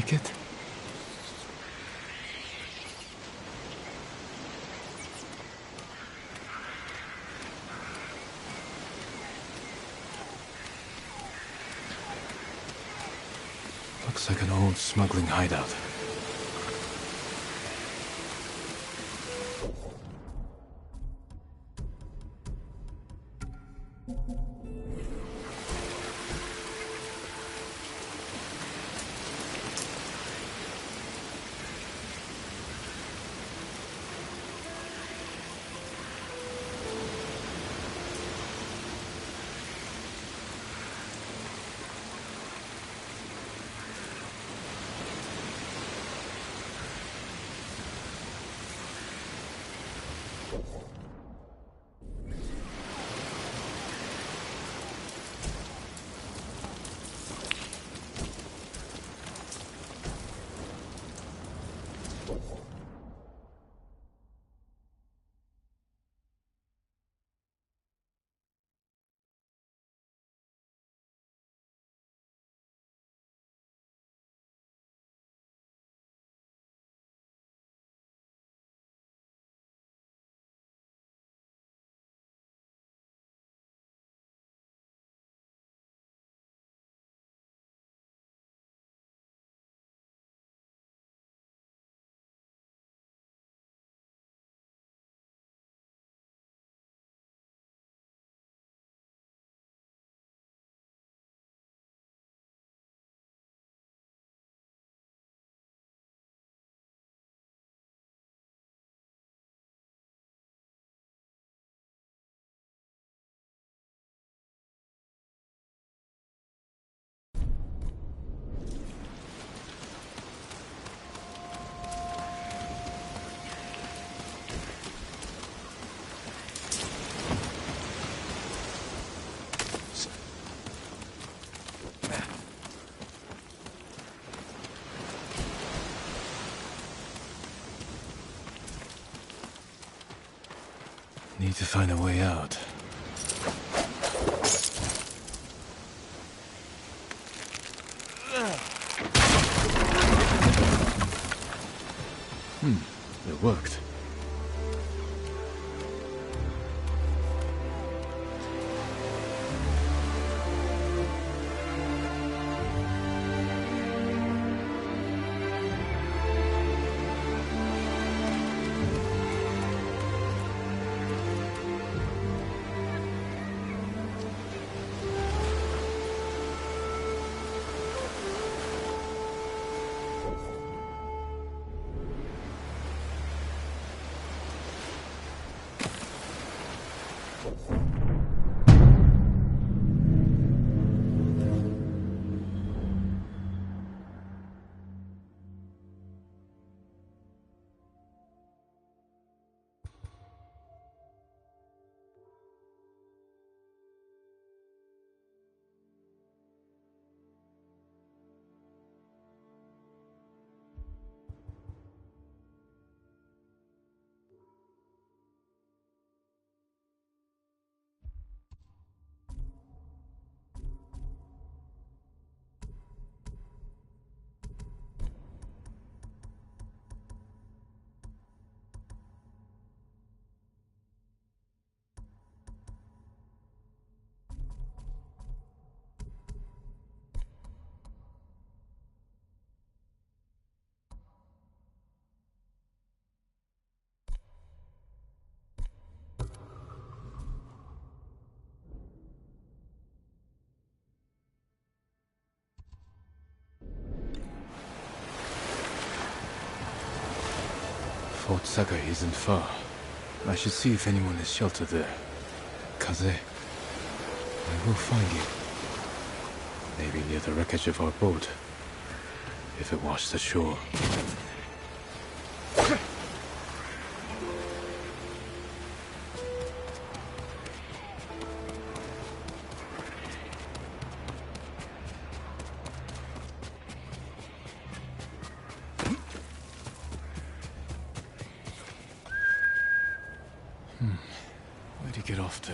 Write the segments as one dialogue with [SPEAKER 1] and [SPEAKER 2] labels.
[SPEAKER 1] make it? Looks like an old smuggling hideout. Need to find a way out. It worked. Fort Sakai isn't far. I should see if anyone is sheltered there. Kaze, I will find you. Maybe near the wreckage of our boat, if it washed ashore. Where'd you get off to?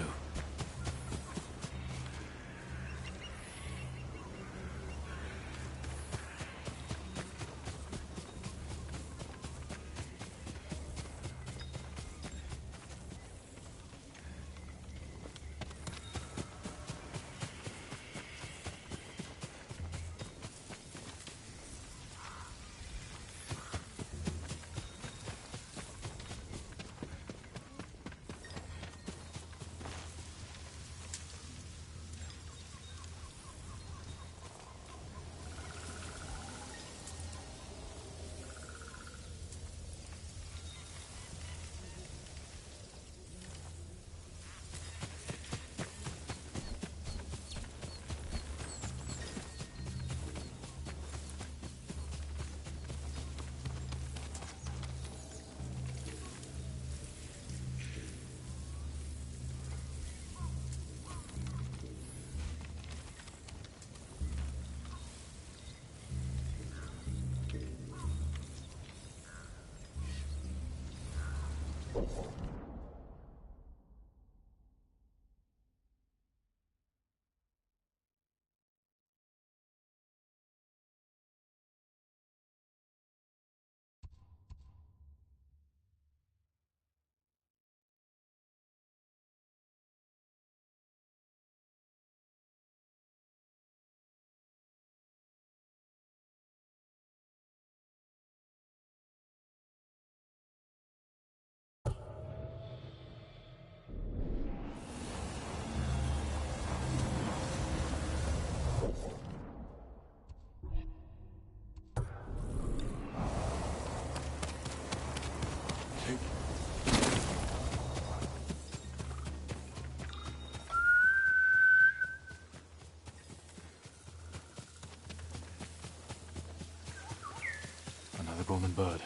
[SPEAKER 1] stolen bird.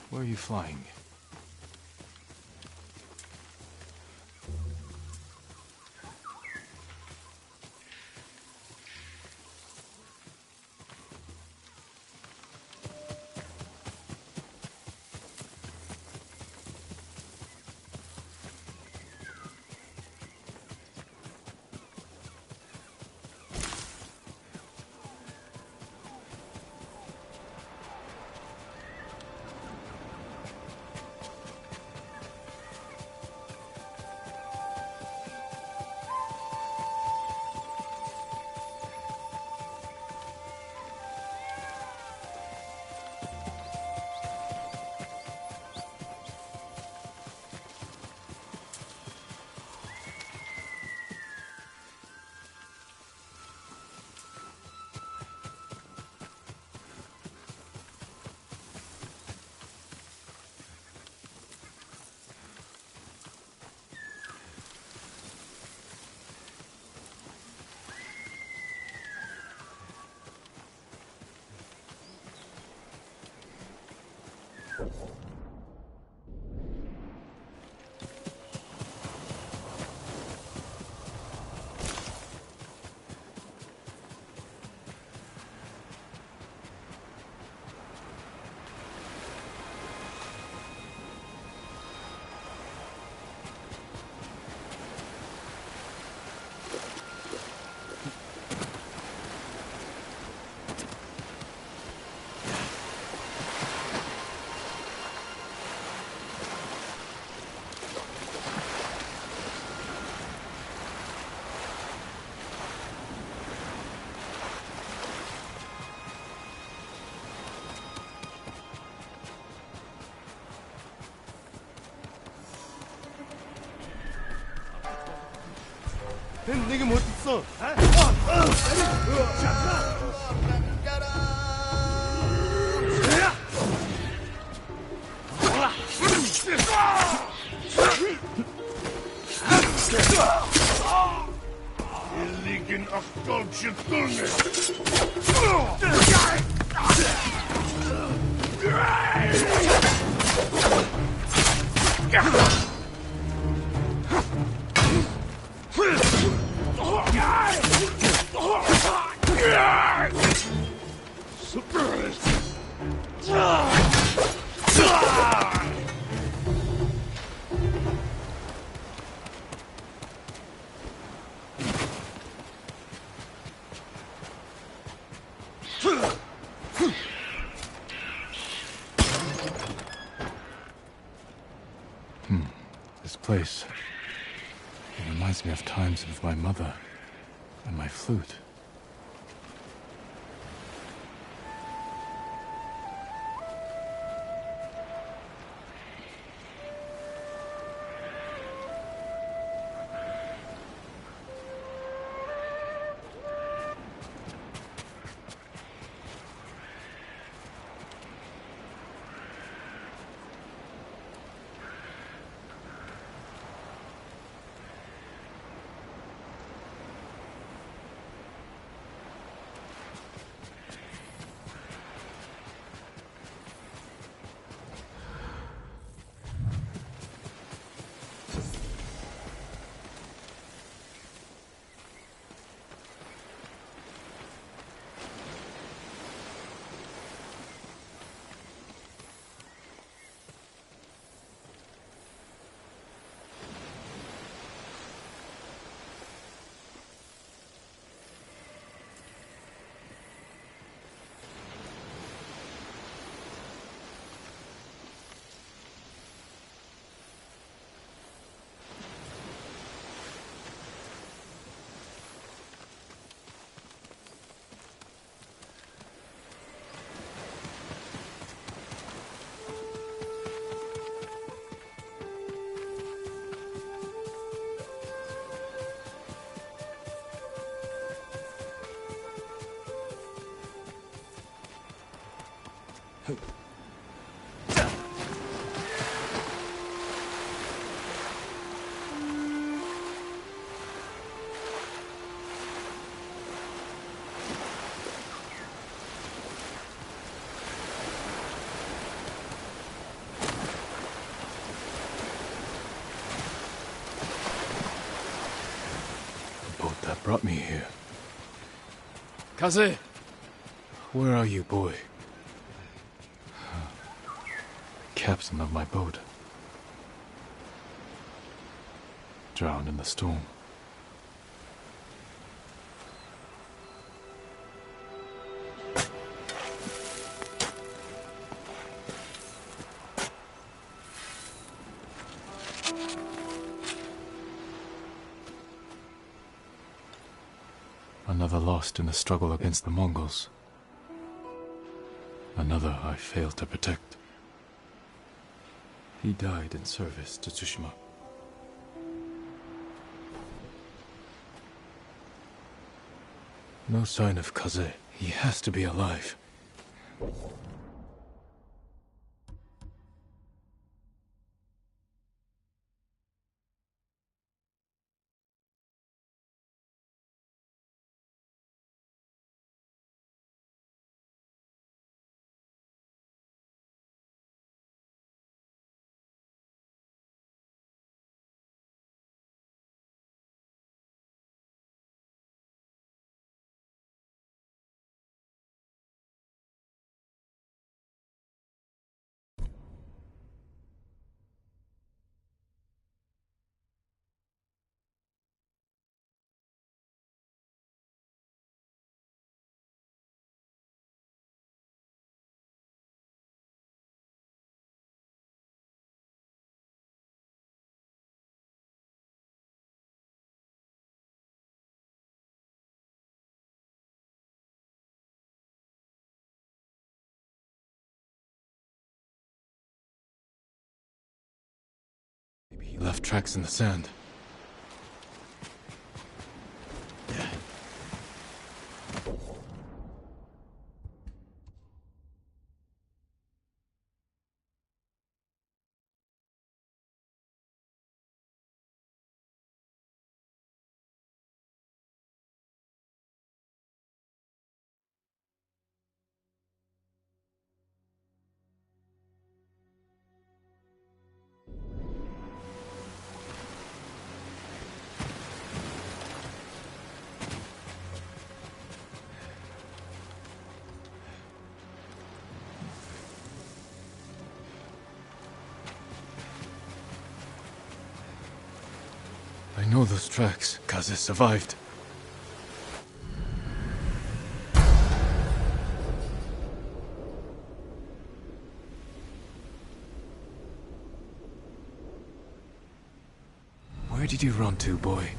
[SPEAKER 1] Where are you flying?
[SPEAKER 2] 내게 못 있어. Liggen aktortje tunne.
[SPEAKER 1] This place. It reminds me of times with my mother and my flute. brought me here. Kaze! Where are you, boy? Captain of my boat. Drowned in the storm. Another lost in the struggle against the Mongols. Another I failed to protect. He died in service to Tsushima. No sign of Kaze. He has to be alive. Maybe he left tracks in the sand. I know those tracks. Kaze survived. Where did you run to, boy?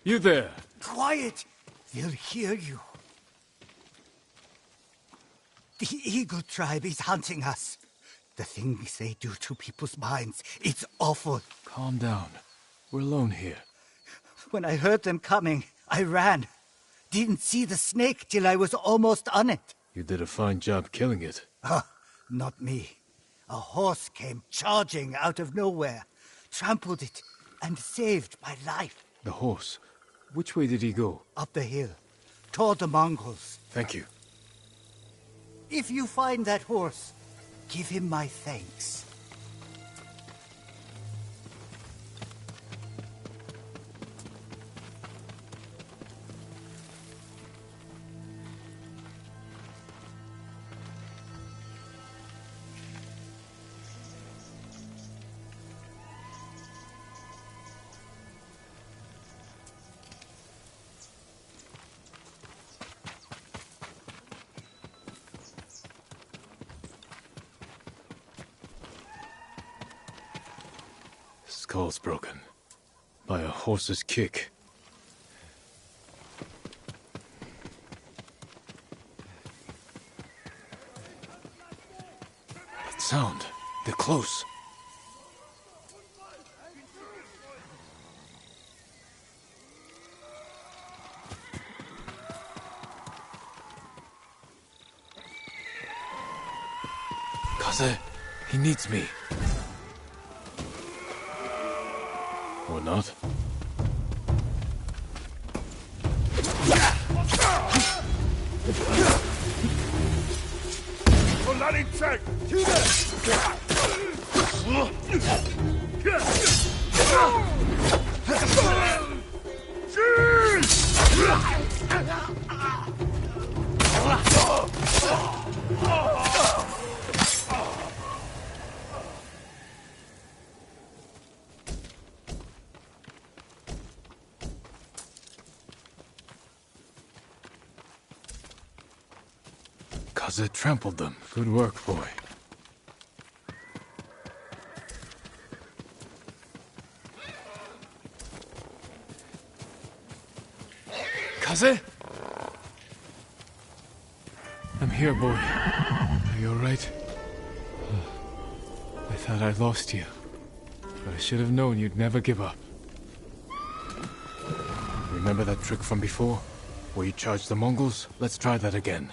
[SPEAKER 1] You there!
[SPEAKER 3] Quiet! They'll hear you. The Eagle tribe is hunting us. The things they do to people's minds, it's awful.
[SPEAKER 1] Calm down. We're alone here.
[SPEAKER 3] When I heard them coming, I ran. Didn't see the snake till I was almost on it.
[SPEAKER 1] You did a fine job killing it.
[SPEAKER 3] Not me. A horse came charging out of nowhere, trampled it, and saved my life.
[SPEAKER 1] The horse? Which way did he go?
[SPEAKER 3] Up the hill, toward the Mongols.
[SPEAKER 1] Thank you.
[SPEAKER 3] If you find that horse, Give him my thanks.
[SPEAKER 1] Skull's broken. By a horse's kick. That sound. They're close. Kaze, he needs me. Or not.
[SPEAKER 2] Soldatin check!
[SPEAKER 1] Kaze trampled them. Good work, boy. Kaze? I'm here, boy. Are you alright? I thought I'd lost you. But I should have known you'd never give up. Remember that trick from before? Where you charged the Mongols? Let's try that again.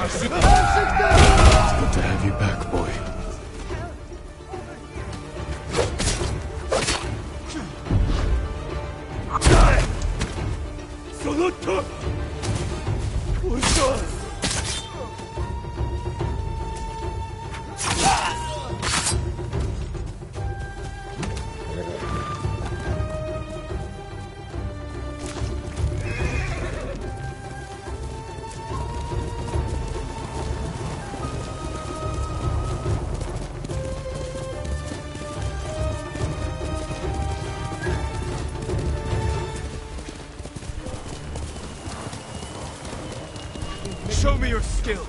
[SPEAKER 1] It's good to have you back, boy.
[SPEAKER 2] Show me your skill!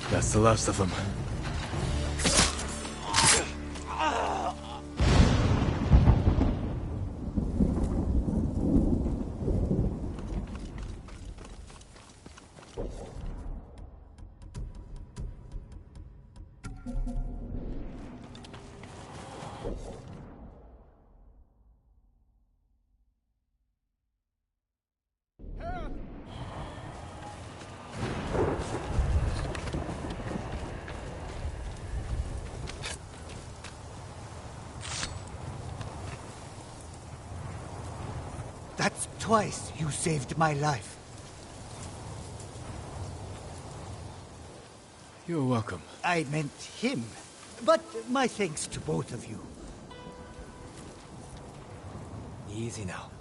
[SPEAKER 1] That's the last of them.
[SPEAKER 3] That's twice you saved my life.
[SPEAKER 1] You're welcome.
[SPEAKER 3] I meant him. But my thanks to both of you.
[SPEAKER 4] Easy now.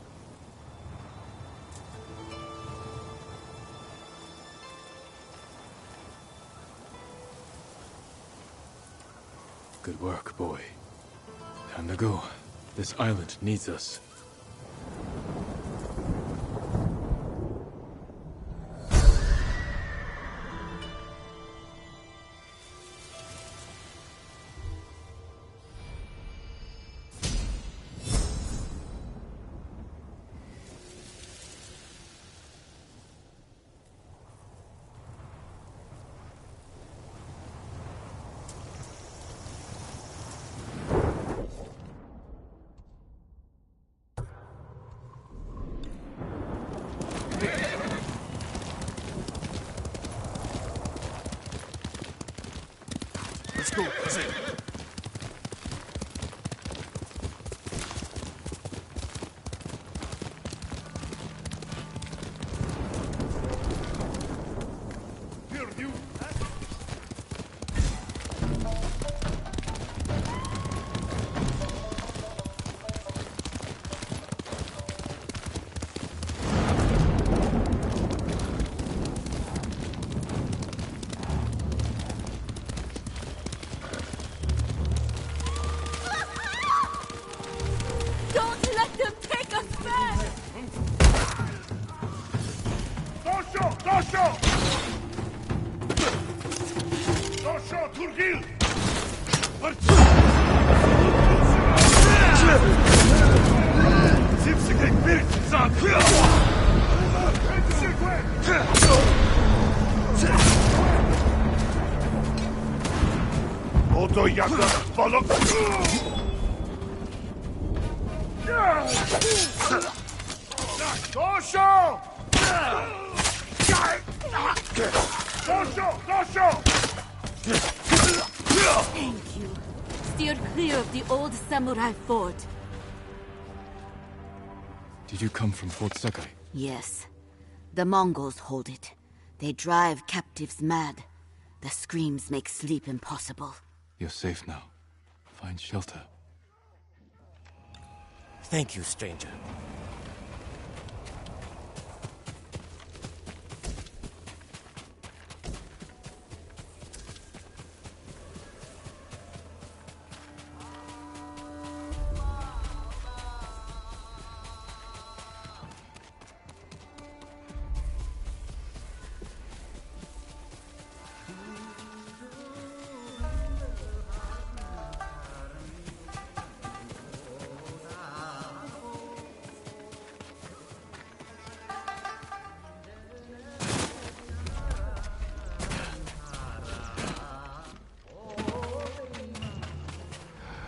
[SPEAKER 1] Good work, boy. Time to go. This island needs us.
[SPEAKER 2] Let's go. That's it. Here, you.
[SPEAKER 5] Don't let them take us back!
[SPEAKER 2] Dosho! Dosho! Dosho, Turgil! Zipsikek bir zan! Oto jaka balok! Dosho! Dosho! Dosho!
[SPEAKER 5] Thank you. Steer clear of the old samurai fort.
[SPEAKER 1] Did you come from Fort Sakai?
[SPEAKER 5] Yes. The Mongols hold it. They drive captives mad. The screams make sleep impossible.
[SPEAKER 1] You're safe now. Find shelter.
[SPEAKER 4] Thank you, stranger.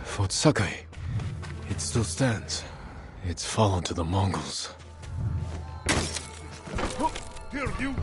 [SPEAKER 1] Fort Sakai. It still stands. It's fallen to the Mongols.
[SPEAKER 2] Here, you!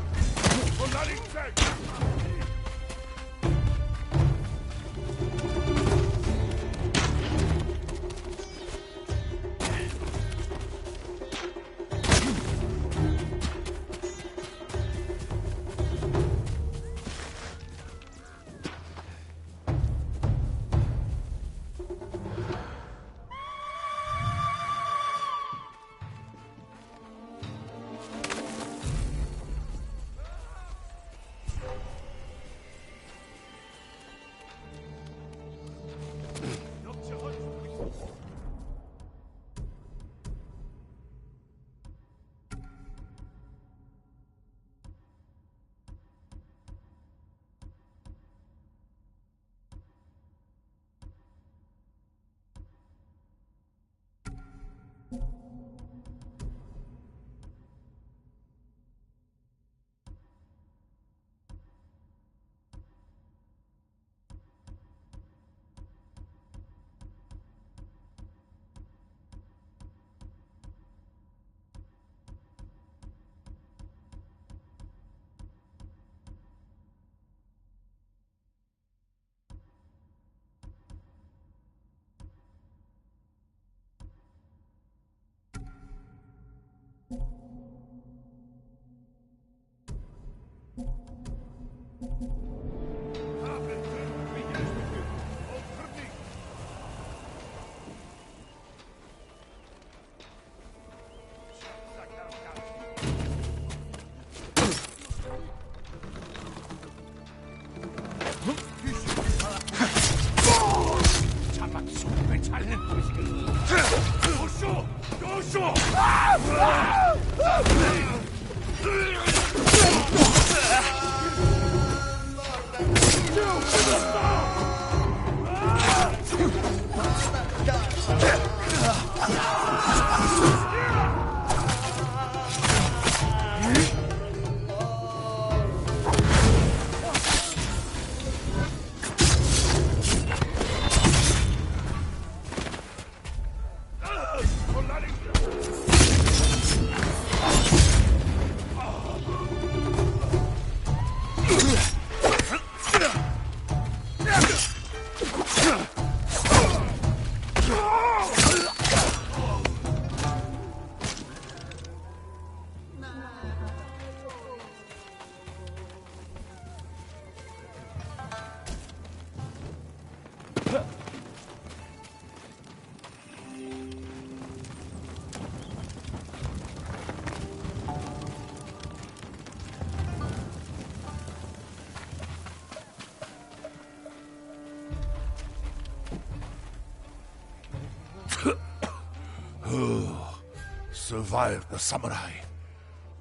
[SPEAKER 2] Survived the samurai,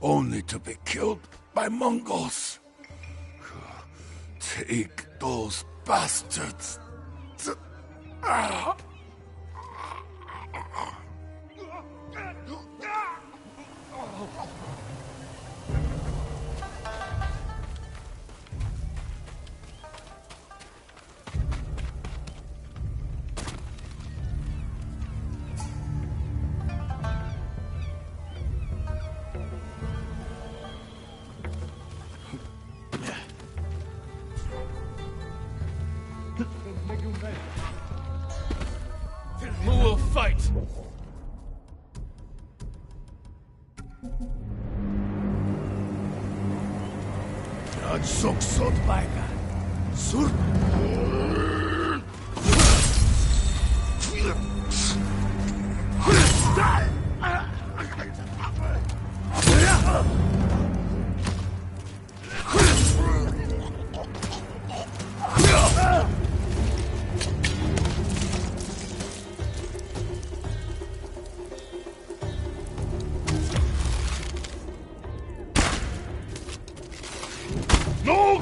[SPEAKER 2] only to be killed by Mongols. Take those bastards to...
[SPEAKER 1] Who will fight?
[SPEAKER 2] Sok sot baika. Sur. No!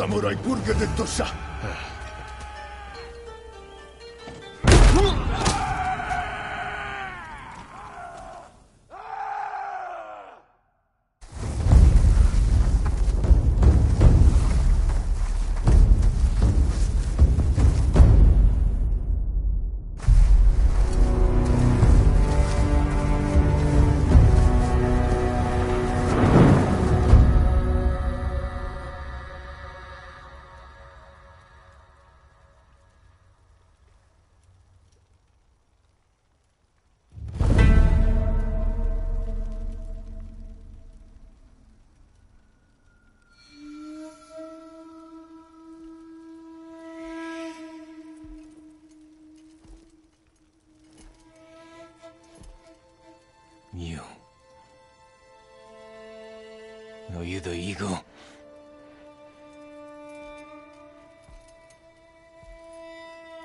[SPEAKER 2] Samurai purga de Tosha.
[SPEAKER 1] You. Are you the eagle?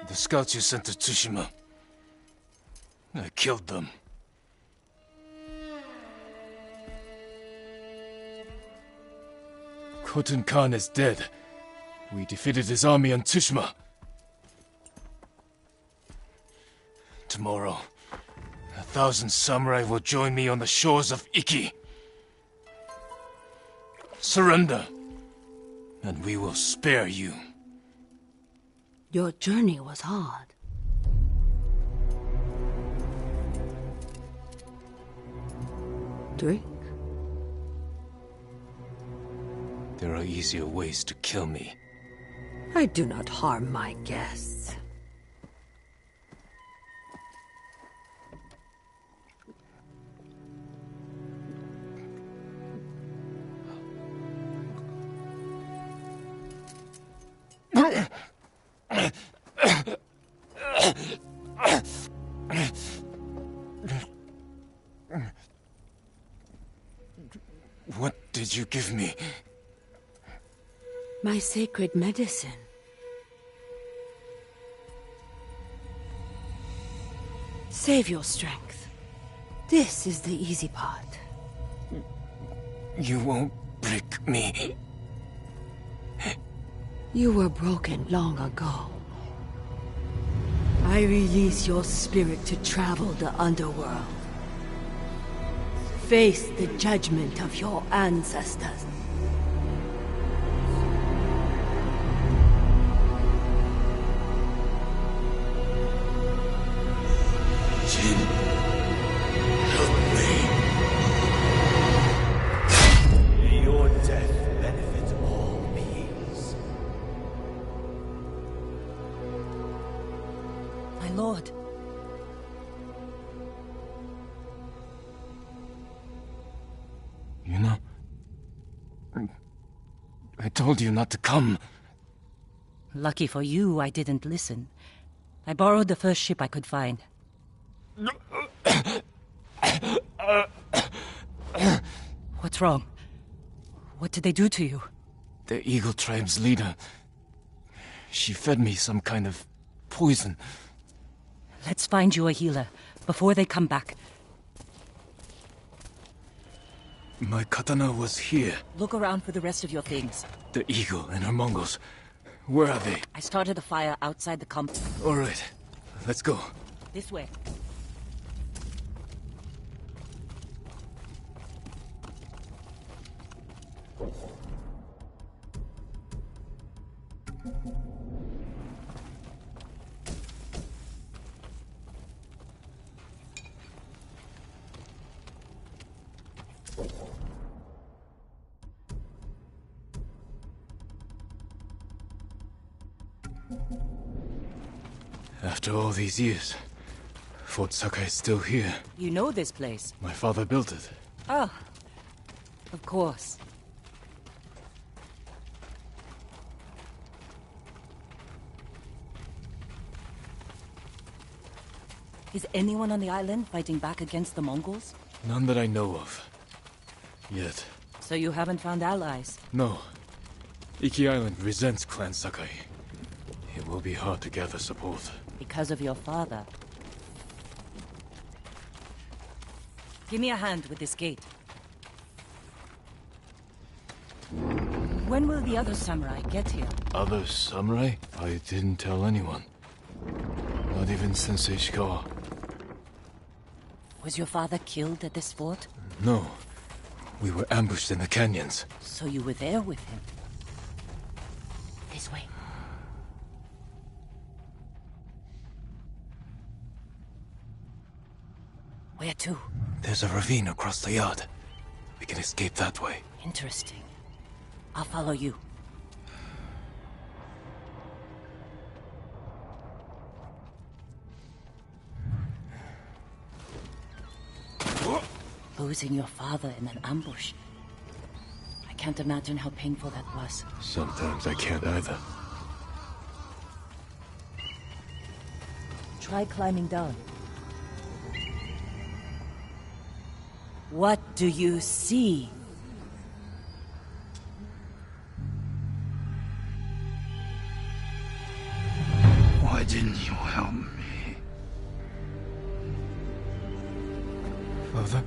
[SPEAKER 1] The scouts you sent to Tsushima. I killed them. Khotun Khan is dead. We defeated his army on Tsushima. Tomorrow, 1,000 samurai will join me on the shores of Iki. Surrender, and we will spare you.
[SPEAKER 5] Your journey was hard. Drink?
[SPEAKER 1] There are easier ways to kill me.
[SPEAKER 5] I do not harm my guests.
[SPEAKER 4] you give me?
[SPEAKER 5] My sacred medicine. Save your strength. This is the easy part.
[SPEAKER 4] You won't break me.
[SPEAKER 5] You were broken long ago. I release your spirit to travel the underworld. Face the judgment of your ancestors.
[SPEAKER 2] Jin, help me.
[SPEAKER 6] May your death benefit all beings.
[SPEAKER 5] My lord.
[SPEAKER 4] You know, I told you not to come.
[SPEAKER 7] Lucky for you, I didn't listen. I borrowed the first ship I could find. What's wrong? What did they do to you?
[SPEAKER 4] The Eagle Tribe's leader. She fed me some kind of poison.
[SPEAKER 7] Let's find you a healer, before they come back.
[SPEAKER 1] My katana was here.
[SPEAKER 7] Look around for the rest of your things.
[SPEAKER 1] The eagle and her Mongols. Where are they?
[SPEAKER 7] I started a fire outside the camp.
[SPEAKER 1] All right, let's go.
[SPEAKER 7] This way.
[SPEAKER 1] After all these years, Fort Sakai is still here.
[SPEAKER 7] You know this place?
[SPEAKER 1] My father built it.
[SPEAKER 7] Oh, of course. Is anyone on the island fighting back against the Mongols?
[SPEAKER 1] None that I know of. Yet.
[SPEAKER 7] So you haven't found allies?
[SPEAKER 1] No. Iki Island resents Clan Sakai. It will be hard to gather support.
[SPEAKER 7] Because of your father. Give me a hand with this gate. When will the other samurai get here?
[SPEAKER 1] Other samurai? I didn't tell anyone. Not even Sensei Ishikawa.
[SPEAKER 7] Was your father killed at this fort?
[SPEAKER 1] No. We were ambushed in the canyons.
[SPEAKER 7] So you were there with him? This way. Where to?
[SPEAKER 1] There's a ravine across the yard. We can escape that way.
[SPEAKER 7] Interesting. I'll follow you. Losing your father in an ambush. I can't imagine how painful that was.
[SPEAKER 1] Sometimes I can't either.
[SPEAKER 7] Try climbing down. What do you see?
[SPEAKER 2] Why didn't you help me?
[SPEAKER 1] Father?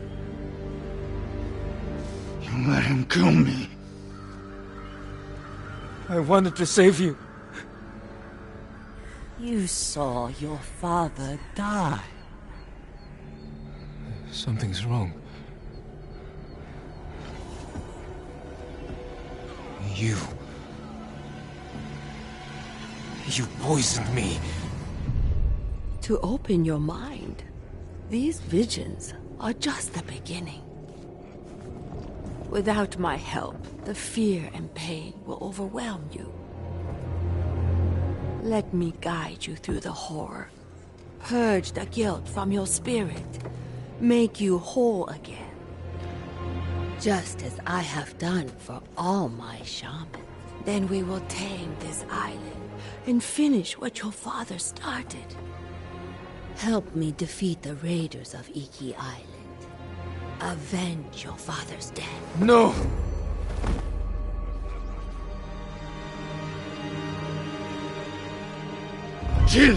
[SPEAKER 2] You let him kill me.
[SPEAKER 1] I wanted to save you.
[SPEAKER 7] You saw your father die.
[SPEAKER 1] Something's wrong. You poisoned me.
[SPEAKER 5] To open your mind, these visions are just the beginning. Without my help, the fear and pain will overwhelm you. Let me guide you through the horror. Purge the guilt from your spirit. Make you whole again. Just as I have done for all my shamans. Then we will tame this island and finish what your father started. Help me defeat the raiders of Iki Island. Avenge your father's death.
[SPEAKER 1] No!
[SPEAKER 2] Jin!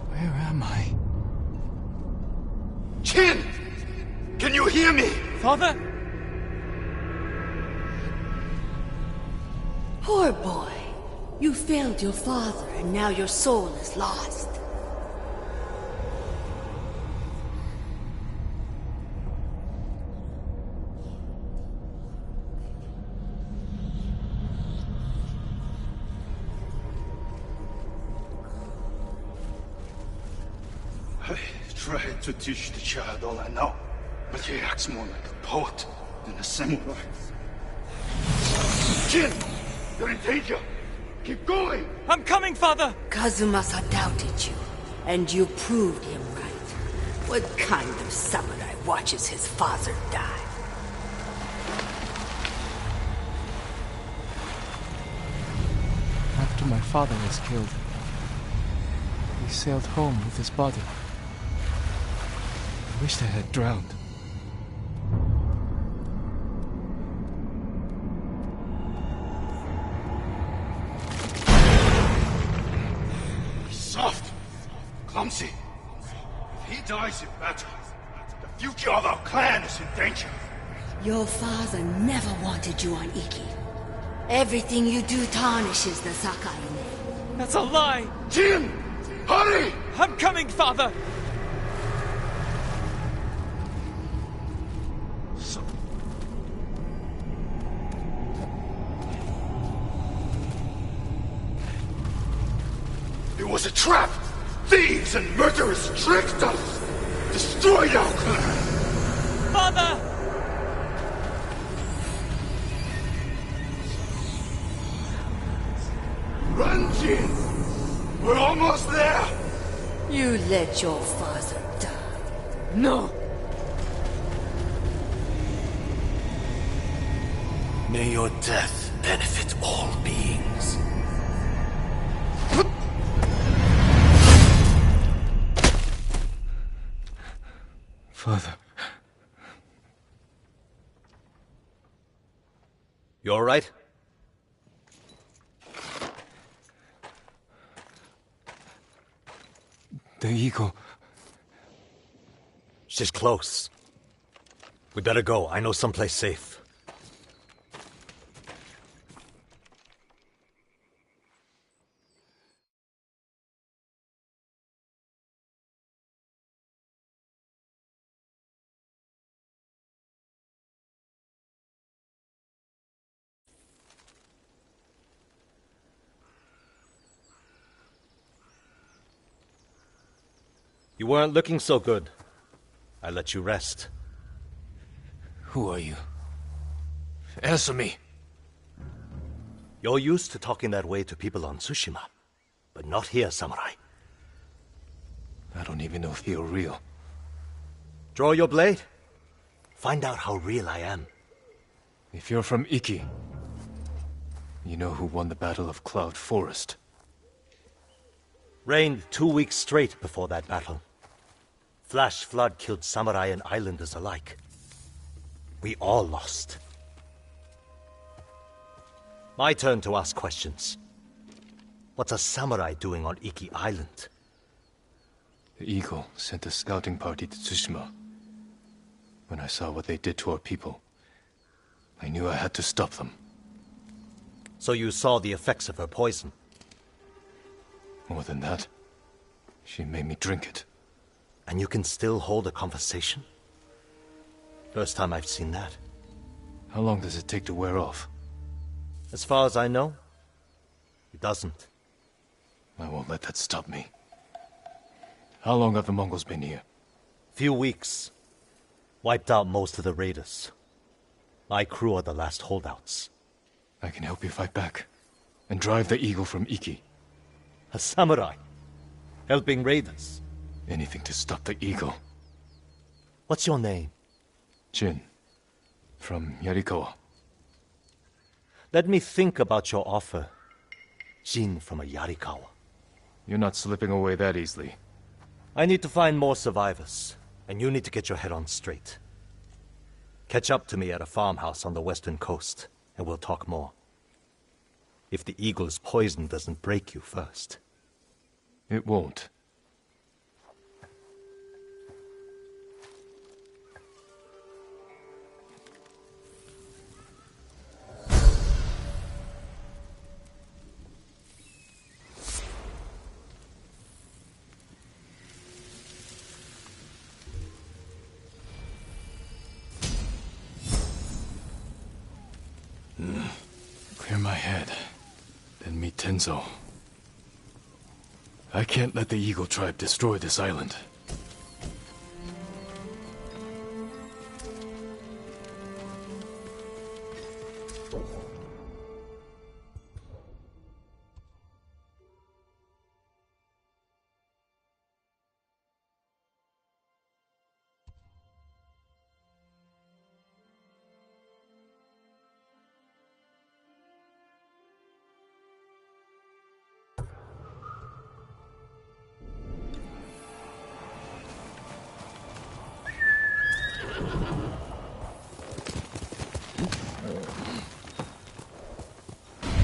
[SPEAKER 4] Where am I?
[SPEAKER 2] Jin! Can you hear me?
[SPEAKER 4] Father?
[SPEAKER 5] Poor boy. You failed your father, and now your soul is lost.
[SPEAKER 2] I tried to teach the child all I know, but he acts more like a poet than a samurai. Jin! You're in danger! Keep going!
[SPEAKER 4] I'm coming, Father!
[SPEAKER 5] Kazumasa doubted you, and you proved him right. What kind of samurai watches his father die?
[SPEAKER 4] After my father was killed, he sailed home with his body. I wished I had drowned.
[SPEAKER 2] Soft! Clumsy! If he dies in battle, the future of our clan is in danger.
[SPEAKER 5] Your father never wanted you on Iki. Everything you do tarnishes the Sakai name.
[SPEAKER 4] That's a lie!
[SPEAKER 2] Jin! Hurry!
[SPEAKER 4] I'm coming, Father!
[SPEAKER 2] It was a trap! Thieves and murderers tricked us! Destroyed our clan!
[SPEAKER 4] Father!
[SPEAKER 2] Run, Jin! We're almost there!
[SPEAKER 5] You let your father die.
[SPEAKER 4] No!
[SPEAKER 6] May your death benefit all beings.
[SPEAKER 4] Father.
[SPEAKER 6] You all right?
[SPEAKER 4] The eagle.
[SPEAKER 6] She's close. We better go. I know someplace safe. You weren't looking so good. I let you rest.
[SPEAKER 4] Who are you? Answer me.
[SPEAKER 6] You're used to talking that way to people on Tsushima, but not here, Samurai.
[SPEAKER 4] I don't even know if you're real.
[SPEAKER 6] Draw your blade. Find out how real I am.
[SPEAKER 4] If you're from Iki, you know who won the Battle of Cloud Forest.
[SPEAKER 6] Rained 2 weeks straight before that battle. Flash flood killed samurai and islanders alike. We all lost. My turn to ask questions. What's a samurai doing on Iki Island?
[SPEAKER 4] The Eagle sent a scouting party to Tsushima. When I saw what they did to our people, I knew I had to stop them.
[SPEAKER 6] So you saw the effects of her poison?
[SPEAKER 4] More than that, she made me drink it.
[SPEAKER 6] And you can still hold a conversation? First time I've seen that.
[SPEAKER 4] How long does it take to wear off?
[SPEAKER 6] As far as I know, it doesn't.
[SPEAKER 4] I won't let that stop me. How long have the Mongols been here?
[SPEAKER 6] Few weeks. Wiped out most of the raiders. My crew are the last holdouts.
[SPEAKER 4] I can help you fight back, and drive the Eagle from Iki.
[SPEAKER 6] A samurai, helping raiders.
[SPEAKER 4] Anything to stop the Eagle.
[SPEAKER 6] What's your name?
[SPEAKER 4] Jin, from Yarikawa.
[SPEAKER 6] Let me think about your offer. Jin from a Yarikawa.
[SPEAKER 4] You're not slipping away that easily.
[SPEAKER 6] I need to find more survivors, and you need to get your head on straight. Catch up to me at a farmhouse on the western coast, and we'll talk more. If the eagle's poison doesn't break you first.
[SPEAKER 4] It won't. Clear my head, then meet Tenzo. I can't let the Eagle tribe destroy this island.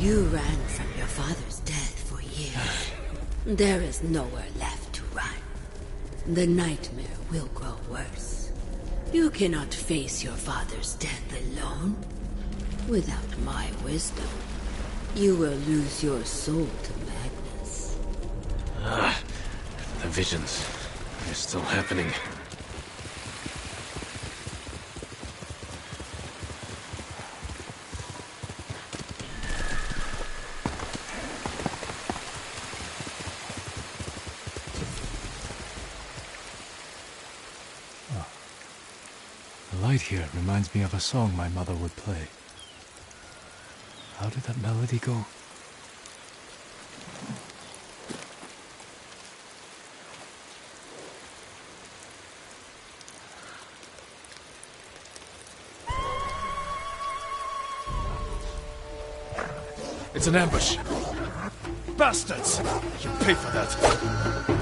[SPEAKER 5] You ran from your father's death for years. There is nowhere left to run. The nightmare will grow worse. You cannot face your father's death alone. Without my wisdom, you will lose your soul to madness.
[SPEAKER 4] The visions, they're still happening.
[SPEAKER 1] The light here reminds me of a song my mother would play. How did that melody go?
[SPEAKER 4] It's an ambush! Bastards! You pay for that!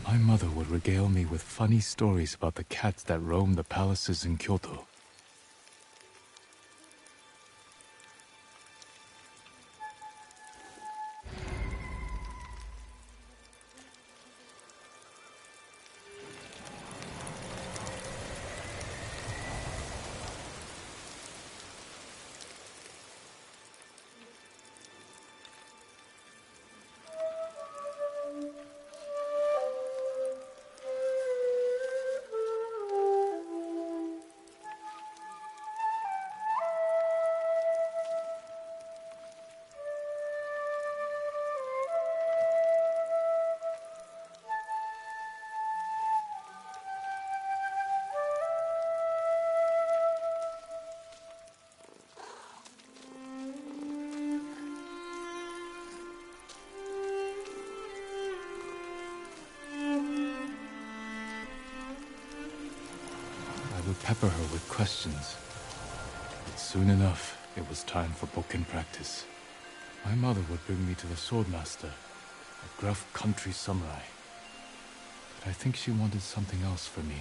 [SPEAKER 1] My mother would regale me with funny stories about the cats that roam the palaces in Kyoto. Pepper her with questions. But soon enough, it was time for bokken practice. My mother would bring me to the swordmaster, a gruff country samurai. But I think she wanted something else for me.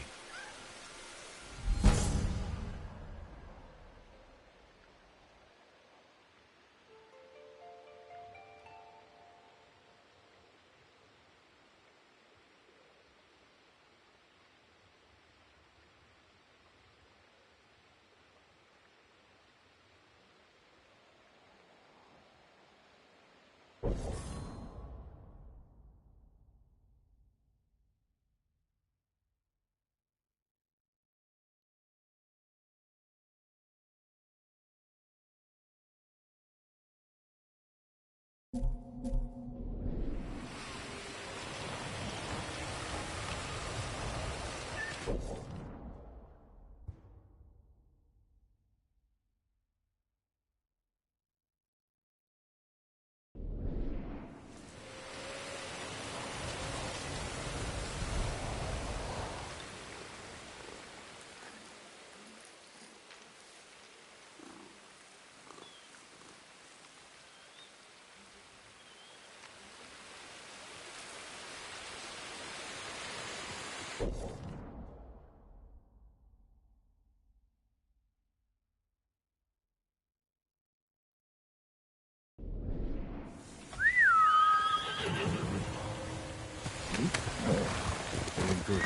[SPEAKER 1] Very good.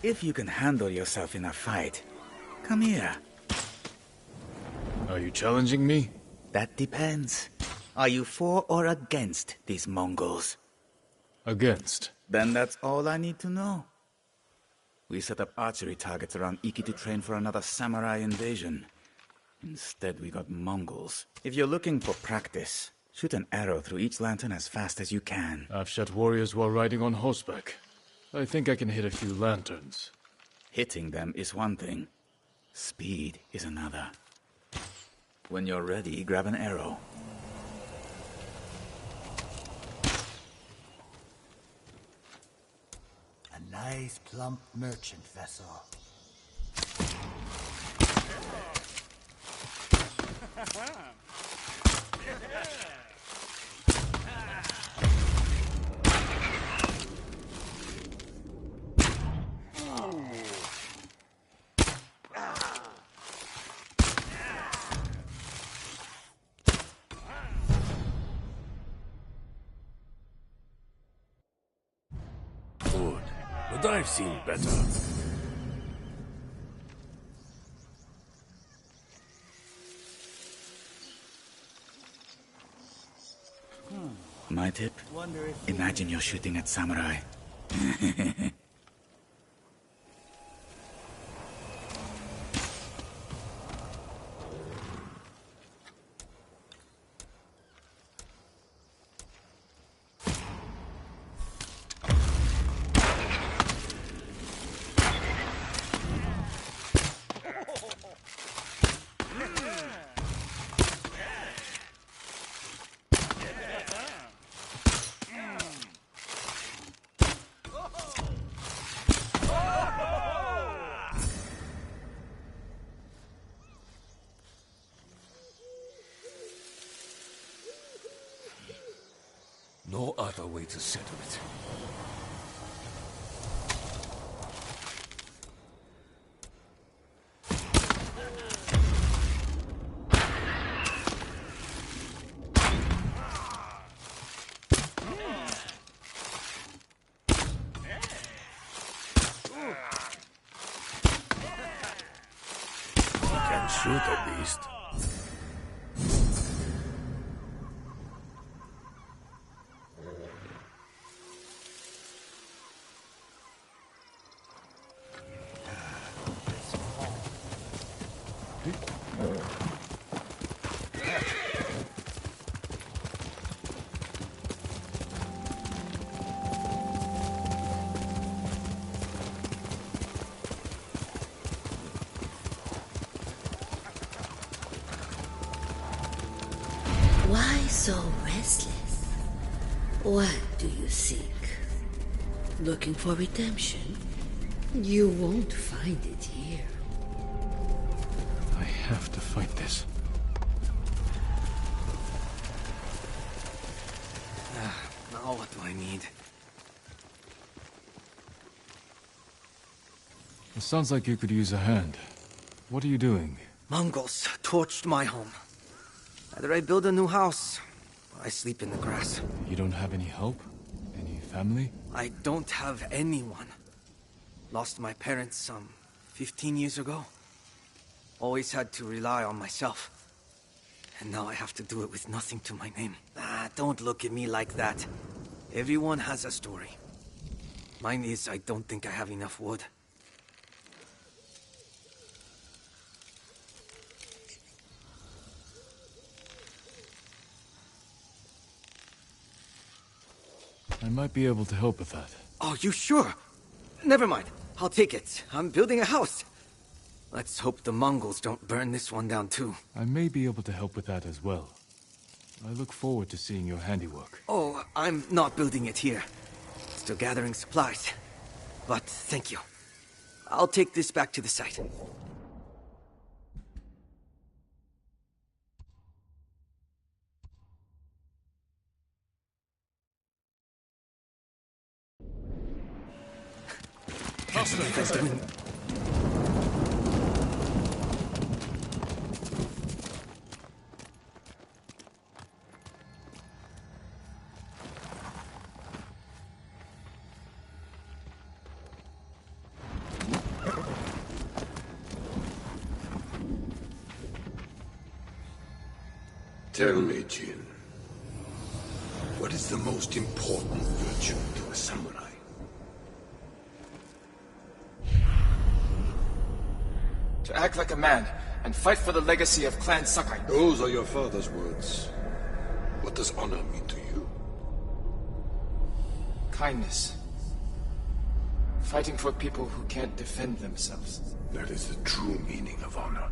[SPEAKER 8] If you can handle yourself in a fight, come here.
[SPEAKER 1] Are you challenging me?
[SPEAKER 8] That depends. Are you for or against these Mongols?
[SPEAKER 1] Against.
[SPEAKER 8] Then that's all I need to know. We set up archery targets around Iki to train for another samurai invasion. Instead, we got Mongols. If you're looking for practice, shoot an arrow through each lantern as fast as you can.
[SPEAKER 1] I've shot warriors while riding on horseback. I think I can hit a few lanterns.
[SPEAKER 8] Hitting them is one thing. Speed is another. When you're ready, grab an arrow.
[SPEAKER 3] A nice, plump merchant vessel.
[SPEAKER 9] Good, but I've seen better.
[SPEAKER 8] My tip? Imagine you're shooting at samurai.
[SPEAKER 9] No other way to settle it. Can shoot at least.
[SPEAKER 5] Why so restless? What do you seek? Looking for redemption? You won't find it here.
[SPEAKER 1] I have to fight this.
[SPEAKER 9] Now what do I need?
[SPEAKER 1] It sounds like you could use a hand. What are you doing?
[SPEAKER 10] Mongols torched my home. Either I build a new house, or I sleep in the grass.
[SPEAKER 1] You don't have any help? Any family?
[SPEAKER 10] I don't have anyone. Lost my parents some 15 years ago. Always had to rely on myself. And now I have to do it with nothing to my name. Don't look at me like that. Everyone has a story. Mine is I don't think I have enough wood.
[SPEAKER 1] I might be able to help with that.
[SPEAKER 10] Oh, you sure? Never mind. I'll take it. I'm building a house. Let's hope the Mongols don't burn this one down too.
[SPEAKER 1] I may be able to help with that as well. I look forward to seeing your handiwork.
[SPEAKER 10] Oh, I'm not building it here. Still gathering supplies. But thank you. I'll take this back to the site.
[SPEAKER 9] Tell me, Jin. What is the most important virtue to a samurai?
[SPEAKER 11] To act like a man, and fight for the legacy of Clan Sakai.
[SPEAKER 9] Those are your father's words. What does honor mean to you?
[SPEAKER 11] Kindness. Fighting for people who can't defend themselves.
[SPEAKER 9] That is the true meaning of honor.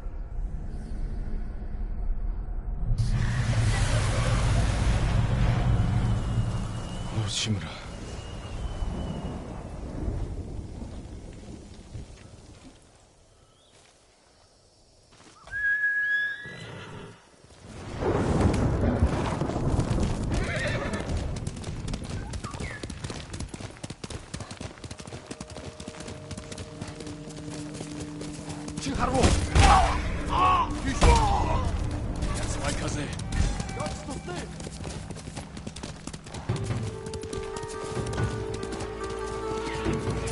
[SPEAKER 1] Lord Shimura. That's my cousin.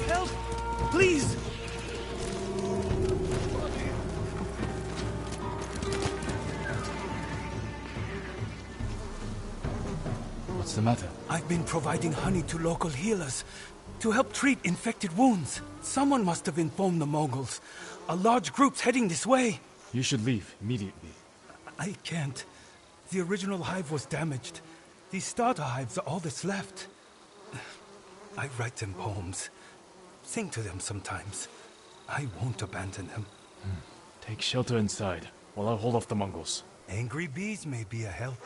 [SPEAKER 10] Help! Please!
[SPEAKER 1] What's the matter?
[SPEAKER 12] I've been providing honey to local healers to help treat infected wounds. Someone must have informed the Mongols. A large group's heading this way.
[SPEAKER 1] You should leave immediately.
[SPEAKER 12] I can't. The original hive was damaged. These starter hives are all that's left. I write them poems. Sing to them sometimes. I won't abandon them.
[SPEAKER 1] Take shelter inside, while I hold off the Mongols.
[SPEAKER 12] Angry bees may be a help.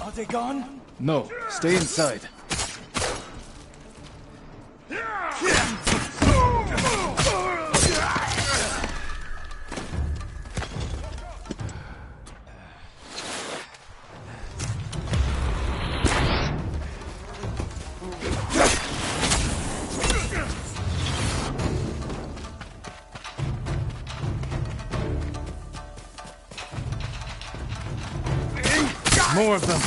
[SPEAKER 12] Are they gone?
[SPEAKER 1] No, stay inside. More of them!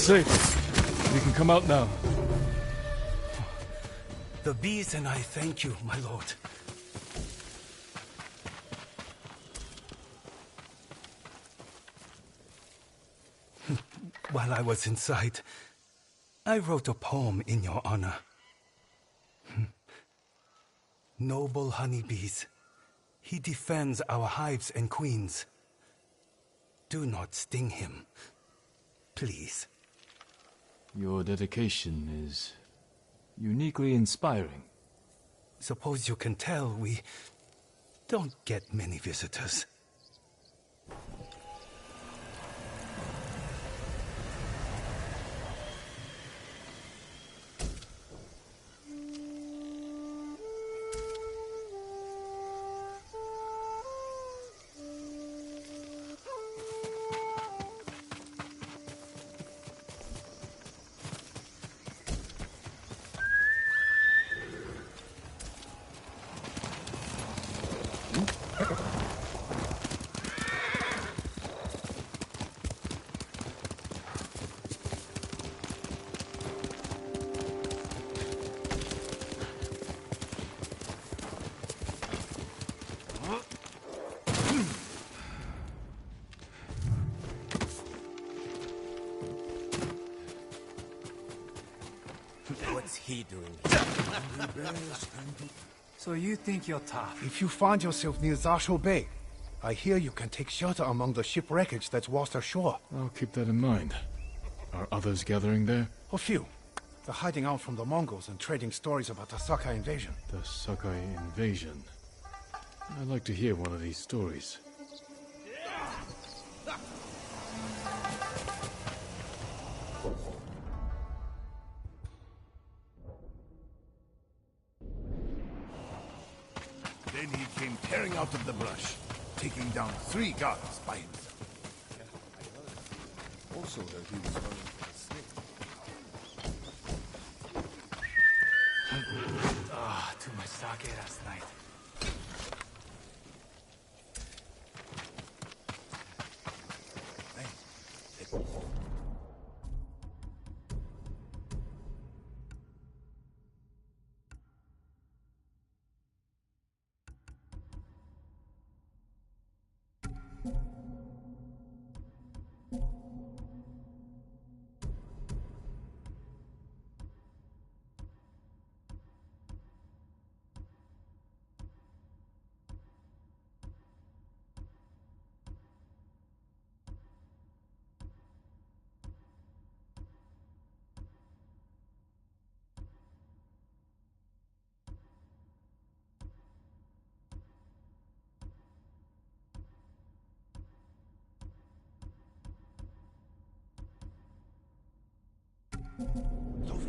[SPEAKER 1] Safe. We can come out now.
[SPEAKER 12] The bees and I thank you, my lord. While I was inside, I wrote a poem in your honor. Noble honeybees, he defends our hives and queens. Do not sting him, please.
[SPEAKER 1] Your dedication is uniquely inspiring.
[SPEAKER 12] Suppose you can tell we don't get many visitors.
[SPEAKER 10] What's he doing?
[SPEAKER 13] So you think you're tough?
[SPEAKER 14] If you find yourself near Zasho Bay, I hear you can take shelter among the ship wreckage that's washed ashore.
[SPEAKER 1] I'll keep that in mind. Are others gathering there?
[SPEAKER 14] A few. They're hiding out from the Mongols and trading stories about the Sakai invasion.
[SPEAKER 1] The Sakai invasion. I'd like to hear one of these stories.
[SPEAKER 9] Then he came tearing out of the brush, taking down 3 guards by himself. Also that he was running for the snake.
[SPEAKER 13] Too much sake last night.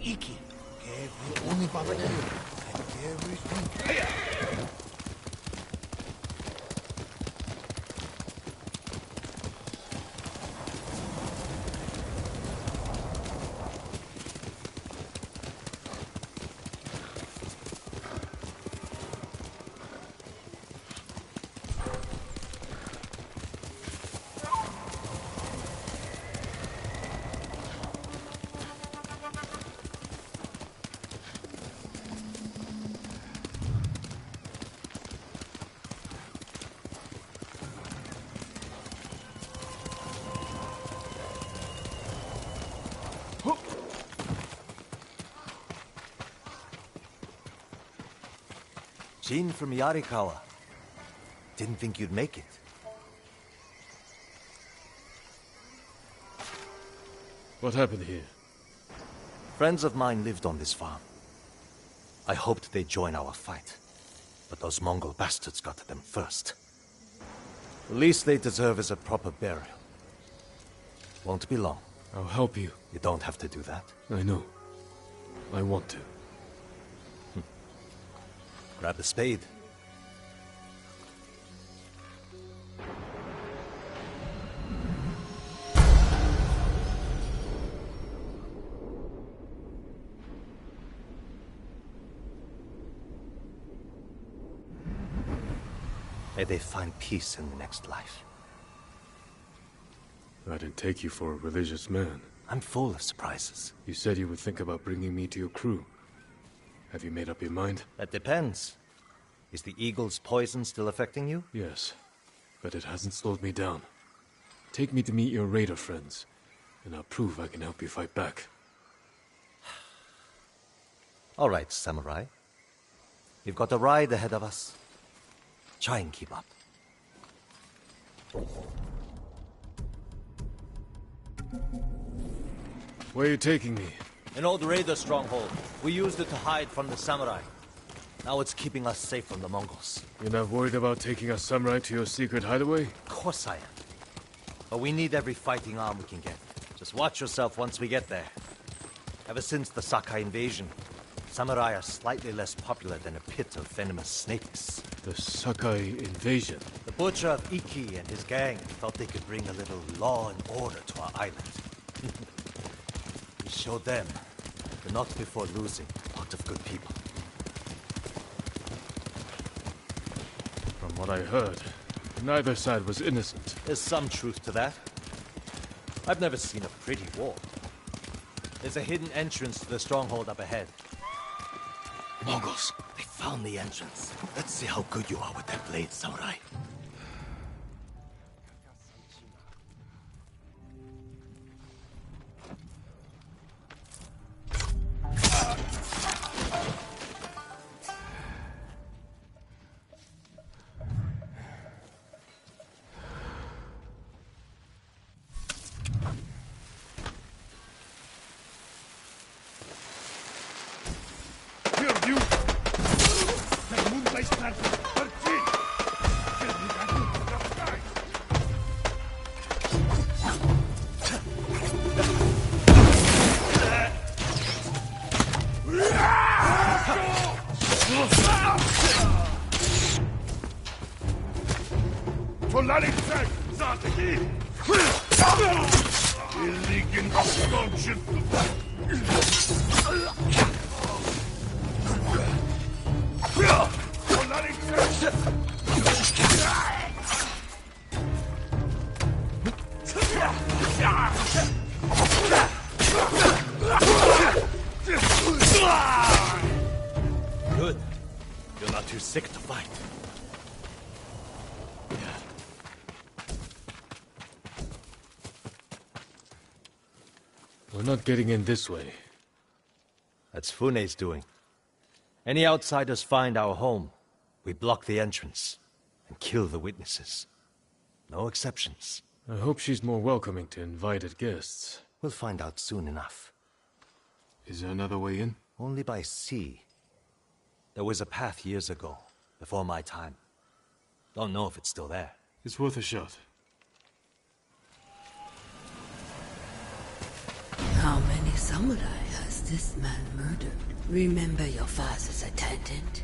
[SPEAKER 14] Iki, que only Babadeo, and there is one.
[SPEAKER 6] Jin from Yarikawa. Didn't think you'd make it.
[SPEAKER 1] What happened here?
[SPEAKER 6] Friends of mine lived on this farm. I hoped they'd join our fight. But those Mongol bastards got to them first. The least they deserve is a proper burial. Won't be long.
[SPEAKER 1] I'll help you.
[SPEAKER 6] You don't have to do that.
[SPEAKER 1] I know. I want to.
[SPEAKER 6] Grab the spade. May they find peace in the next life.
[SPEAKER 1] I didn't take you for a religious man.
[SPEAKER 6] I'm full of surprises.
[SPEAKER 1] You said you would think about bringing me to your crew. Have you made up your mind?
[SPEAKER 6] That depends. Is the eagle's poison still affecting you?
[SPEAKER 1] Yes, but it hasn't slowed me down. Take me to meet your raider friends, and I'll prove I can help you fight back.
[SPEAKER 6] All right, samurai. You've got a ride ahead of us. Try and keep up.
[SPEAKER 1] Where are you taking me?
[SPEAKER 6] An old raider stronghold. We used it to hide from the samurai. Now it's keeping us safe from the Mongols.
[SPEAKER 1] You're not worried about taking a samurai to your secret hideaway?
[SPEAKER 6] Of course I am. But we need every fighting arm we can get. Just watch yourself once we get there. Ever since the Sakai invasion, samurai are slightly less popular than a pit of venomous snakes.
[SPEAKER 1] The Sakai invasion?
[SPEAKER 6] The butcher of Iki and his gang thought they could bring a little law and order to our island. We showed them, but not before losing a lot of good people.
[SPEAKER 1] From what I heard, neither side was innocent.
[SPEAKER 6] There's some truth to that. I've never seen a pretty war. There's a hidden entrance to the stronghold up ahead. Mongols, they found the entrance. Let's see how good you are with that blade, samurai. Good. You're not too sick to fight.
[SPEAKER 1] We're not getting in this way.
[SPEAKER 6] That's Fune's doing. Any outsiders find our home, we block the entrance and kill the witnesses. No exceptions.
[SPEAKER 1] I hope she's more welcoming to invited guests.
[SPEAKER 6] We'll find out soon enough.
[SPEAKER 1] Is there another way in?
[SPEAKER 6] Only by sea. There was a path years ago, before my time. Don't know if it's still there.
[SPEAKER 1] It's worth a shot.
[SPEAKER 5] How many samurai has this man murdered? Remember your father's attendant?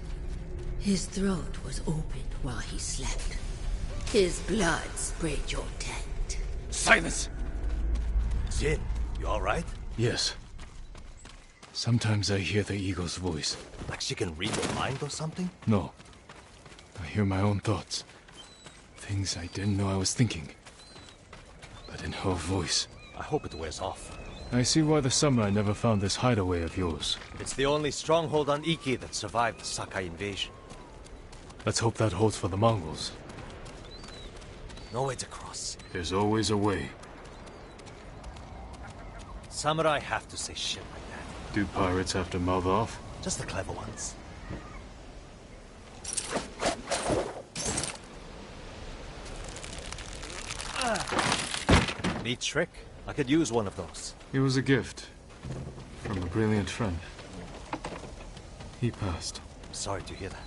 [SPEAKER 5] His throat was opened while he slept. His blood sprayed your tent.
[SPEAKER 6] Silence! Jin, you alright?
[SPEAKER 1] Yes. Sometimes I hear the eagle's voice.
[SPEAKER 6] Like she can read your mind or something?
[SPEAKER 1] No. I hear my own thoughts. Things I didn't know I was thinking. But in her voice.
[SPEAKER 6] I hope it wears off.
[SPEAKER 1] I see why the samurai never found this hideaway of yours.
[SPEAKER 6] It's the only stronghold on Iki that survived the Sakai invasion.
[SPEAKER 1] Let's hope that holds for the Mongols.
[SPEAKER 6] No way to cross.
[SPEAKER 1] There's always a way.
[SPEAKER 6] Samurai have to say shit like that.
[SPEAKER 1] Do pirates have to mouth off?
[SPEAKER 6] Just the clever ones. Neat trick. I could use one of those.
[SPEAKER 1] It was a gift. From a brilliant friend. He passed.
[SPEAKER 6] Sorry to hear that.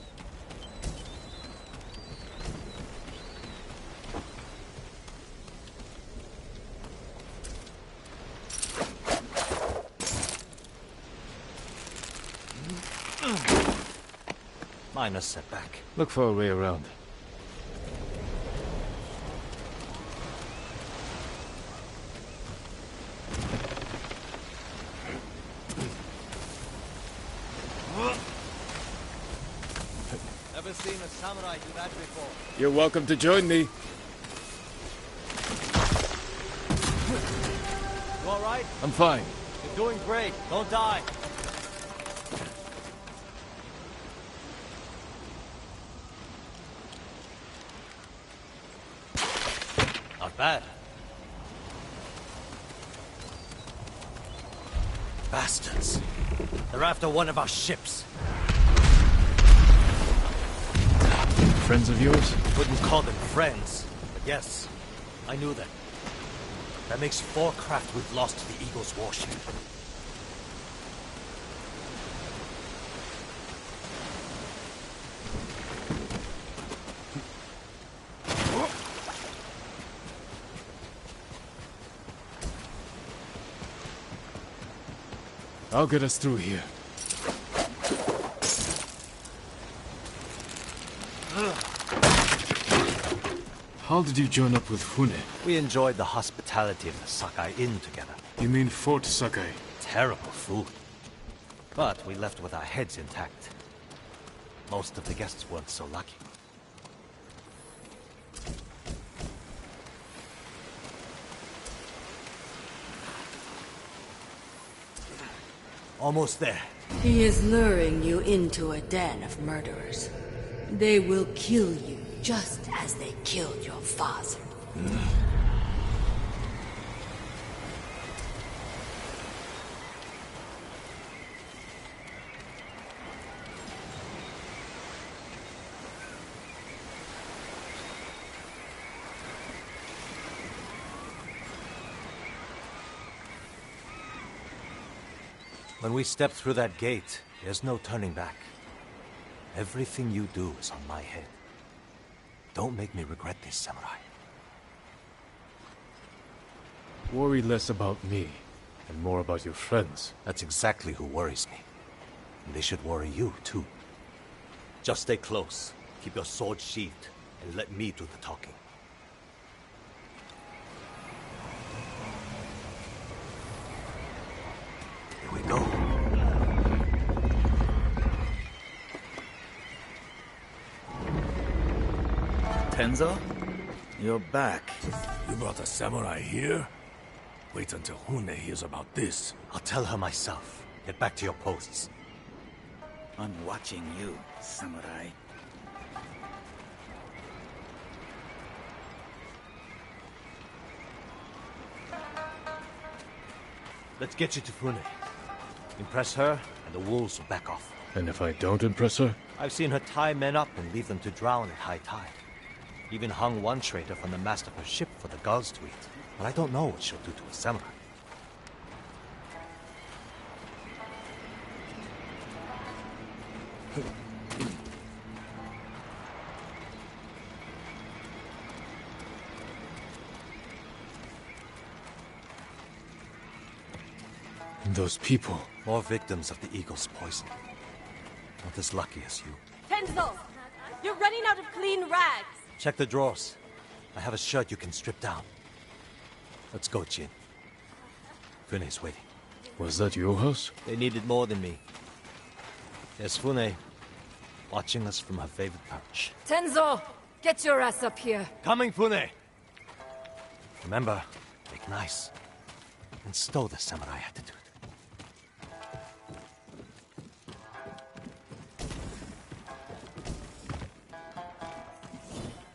[SPEAKER 6] Minor setback.
[SPEAKER 1] Look for a way around.
[SPEAKER 6] Never seen a samurai do that before.
[SPEAKER 1] You're welcome to join me.
[SPEAKER 6] You alright?
[SPEAKER 1] I'm fine.
[SPEAKER 6] You're doing great. Don't die. Not bad. Bastards. They're after one of our ships.
[SPEAKER 1] Friends of yours?
[SPEAKER 6] Wouldn't call them friends, but yes, I knew them. That makes 4 craft we've lost to the Eagle's warship.
[SPEAKER 1] I'll get us through here. How did you join up with Fune?
[SPEAKER 6] We enjoyed the hospitality of the Sakai Inn together.
[SPEAKER 1] You mean Fort Sakai?
[SPEAKER 6] Terrible food. But we left with our heads intact. Most of the guests weren't so lucky. Almost there.
[SPEAKER 5] He is luring you into a den of murderers. They will kill you just as they killed your father.
[SPEAKER 6] When we step through that gate, there's no turning back. Everything you do is on my head. Don't make me regret this, samurai.
[SPEAKER 1] Worry less about me, and more about your friends.
[SPEAKER 6] That's exactly who worries me. And they should worry you, too. Just stay close, keep your sword sheathed, and let me do the talking. Here we go.
[SPEAKER 8] Tenzo? You're back.
[SPEAKER 15] You brought a samurai here? Wait until Hune hears about this.
[SPEAKER 6] I'll tell her myself. Get back to your posts.
[SPEAKER 8] I'm watching you, samurai.
[SPEAKER 6] Let's get you to Fune. Impress her, and the wolves will back off.
[SPEAKER 1] And if I don't impress her?
[SPEAKER 6] I've seen her tie men up and leave them to drown at high tide. Even hung one traitor from the mast of her ship for the gulls to eat. But I don't know what she'll do to a samurai.
[SPEAKER 1] And those people.
[SPEAKER 6] More victims of the Eagle's poison. Not as lucky as you.
[SPEAKER 16] Tenzo! You're running out of clean rags!
[SPEAKER 6] Check the drawers. I have a shirt you can strip down. Let's go, Jin. Fune's waiting.
[SPEAKER 1] Was that your house?
[SPEAKER 6] They needed more than me. There's Fune, watching us from her favorite perch.
[SPEAKER 16] Tenzo! Get your ass up here!
[SPEAKER 6] Coming, Fune! Remember, make nice. And stow the samurai attitude.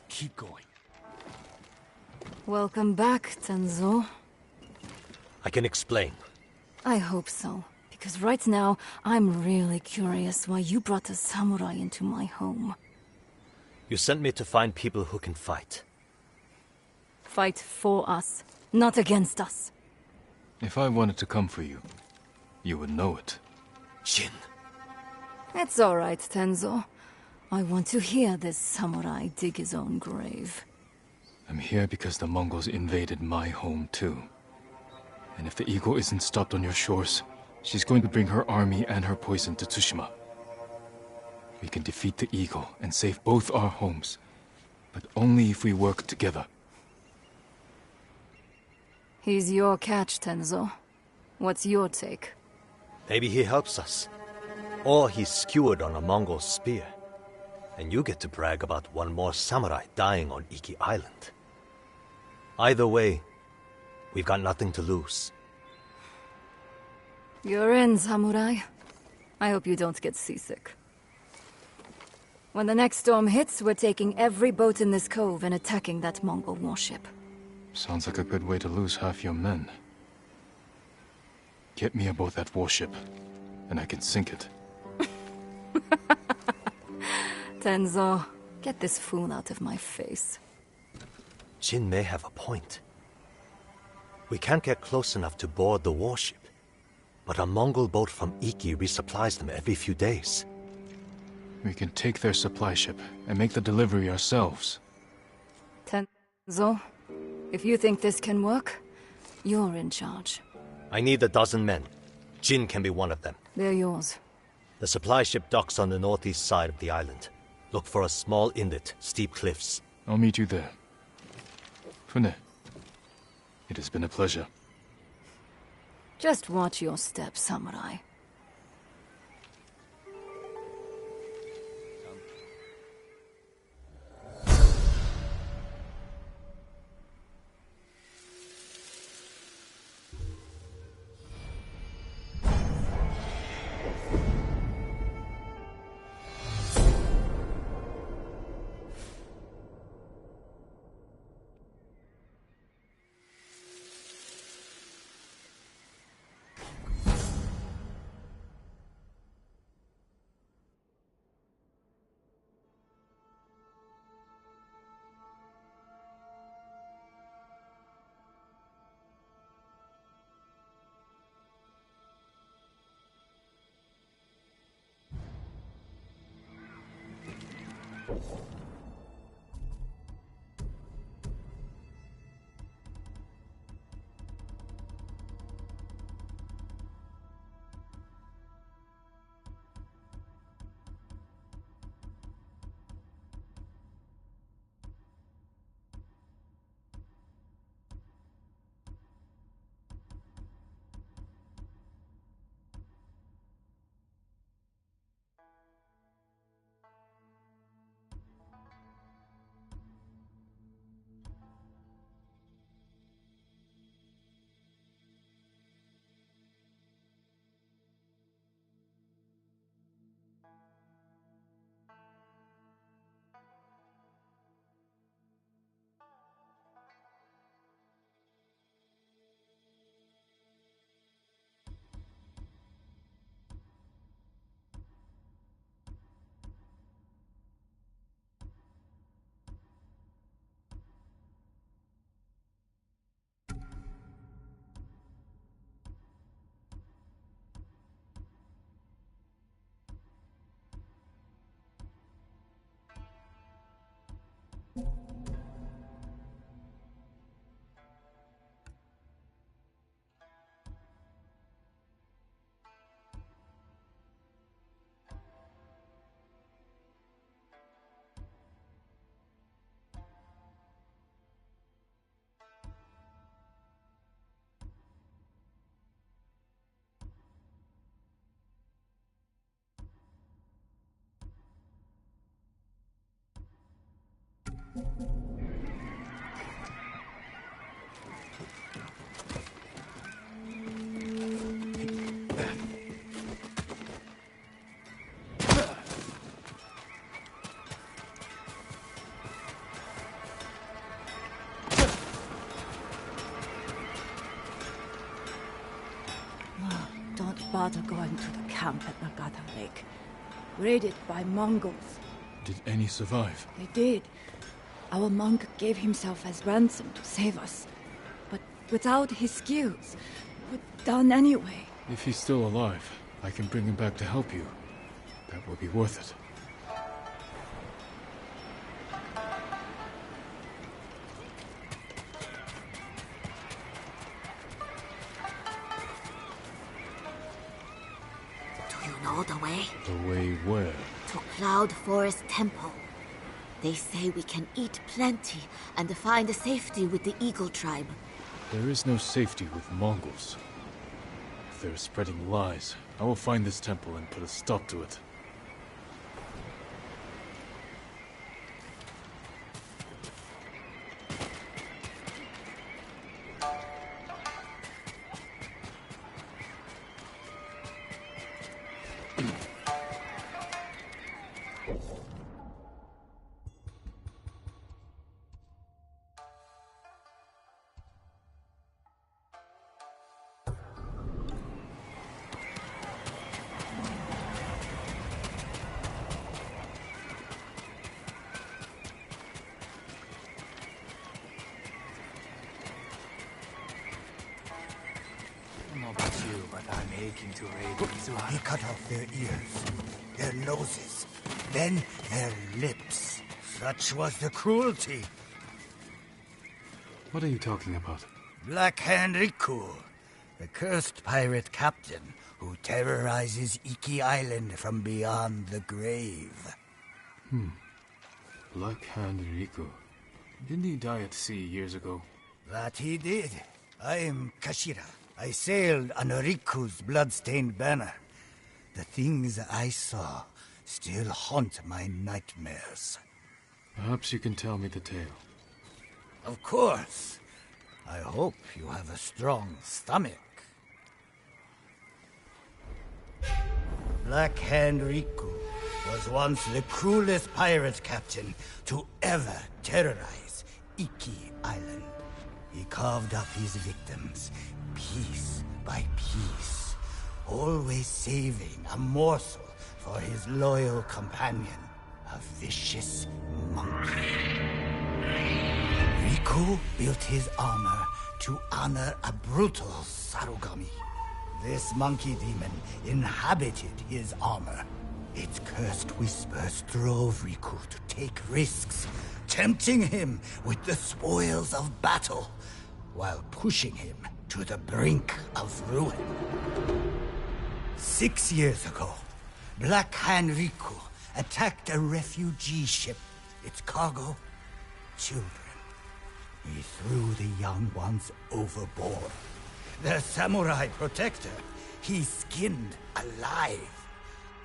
[SPEAKER 15] Keep going.
[SPEAKER 16] Welcome back, Tenzo.
[SPEAKER 6] I can explain.
[SPEAKER 16] I hope so. Because right now, I'm really curious why you brought a samurai into my home.
[SPEAKER 6] You sent me to find people who can fight.
[SPEAKER 16] Fight for us, not against us.
[SPEAKER 1] If I wanted to come for you, you would know it.
[SPEAKER 6] Jin.
[SPEAKER 16] It's all right, Tenzo. I want to hear this samurai dig his own grave.
[SPEAKER 4] I'm here because the Mongols invaded my home too. And if the eagle isn't stopped on your shores, she's going to bring her army and her poison to Tsushima. We can defeat the eagle and save both our homes, but only if we work together.
[SPEAKER 16] He's your catch, Tenzo. What's your take?
[SPEAKER 6] Maybe he helps us. Or he's skewered on a Mongol spear. And you get to brag about one more samurai dying on Iki Island. Either way, we've got nothing to lose.
[SPEAKER 16] You're in, samurai. I hope you don't get seasick. When the next storm hits, we're taking every boat in this cove and attacking that Mongol warship.
[SPEAKER 4] Sounds like a good way to lose half your men. Get me aboard that warship, and I can sink it.
[SPEAKER 16] Tenzo, get this fool out of my face.
[SPEAKER 6] Jin may have a point. We can't get close enough to board the warship, but a Mongol boat from Iki resupplies them every few days.
[SPEAKER 4] We can take their supply ship and make the delivery ourselves.
[SPEAKER 16] Tenzo, if you think this can work, you're in charge.
[SPEAKER 6] I need 12 men. Jin can be one of them.
[SPEAKER 16] They're yours.
[SPEAKER 6] The supply ship docks on the northeast side of the island. Look for a small inlet, steep cliffs.
[SPEAKER 4] I'll meet you there. Fune, it has been a pleasure.
[SPEAKER 16] Just watch your step, samurai.
[SPEAKER 5] Bother going to the camp at Nagata Lake. Raided by Mongols.
[SPEAKER 4] Did any survive?
[SPEAKER 5] They did. Our monk gave himself as ransom to save us. But without his skills, we're done anyway.
[SPEAKER 4] If he's still alive, I can bring him back to help you. That will be worth it.
[SPEAKER 17] Do you know the way?
[SPEAKER 4] The way where?
[SPEAKER 17] To Cloud Forest Temple. They say we can eat plenty and find safety with the Eagle tribe.
[SPEAKER 4] There is no safety with Mongols. If they're spreading lies, I will find this temple and put a stop to it.
[SPEAKER 13] I don't know about you, but I'm aching to raid Mizuhara.
[SPEAKER 3] He cut off their ears, their noses, then their lips. Such was the cruelty.
[SPEAKER 4] What are you talking about?
[SPEAKER 3] Black Hand Riku, the cursed pirate captain who terrorizes Iki Island from beyond the grave.
[SPEAKER 4] Black Hand Riku. Didn't he die at sea years ago?
[SPEAKER 3] That he did. I'm Kashira. I sailed on Riku's blood-stained banner. The things I saw still haunt my nightmares.
[SPEAKER 4] Perhaps you can tell me the tale.
[SPEAKER 3] Of course. I hope you have a strong stomach. Black Hand Riku was once the cruelest pirate captain to ever terrorize Iki Island. He carved up his victims, piece by piece, always saving a morsel for his loyal companion, a vicious monkey. Riku built his armor to honor a brutal Sarugami. This monkey demon inhabited his armor. Its cursed whispers drove Riku to take risks, tempting him with the spoils of battle, while pushing him to the brink of ruin. 6 years ago, Black Hand Riku attacked a refugee ship. Its cargo, children. He threw the young ones overboard. Their samurai protector, he skinned alive.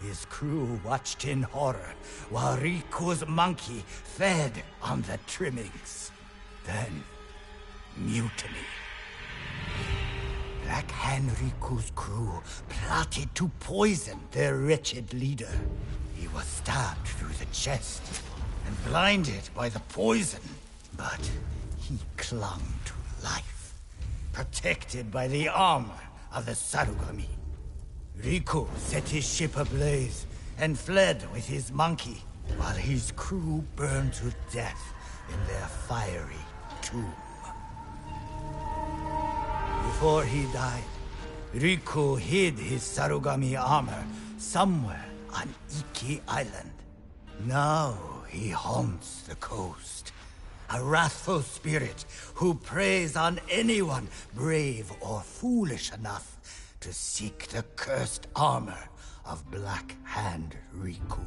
[SPEAKER 3] His crew watched in horror while Riku's monkey fed on the trimmings. Then, mutiny. Black Hand Riku's crew plotted to poison their wretched leader. He was stabbed through the chest and blinded by the poison. But he clung to life, protected by the armor of the Sarugami. Riku set his ship ablaze and fled with his monkey, while his crew burned to death in their fiery tomb. Before he died, Riku hid his Sarugami armor somewhere on Iki Island. Now he haunts the coast, a wrathful spirit who preys on anyone brave or foolish enough to seek the cursed armor of Black Hand Riku.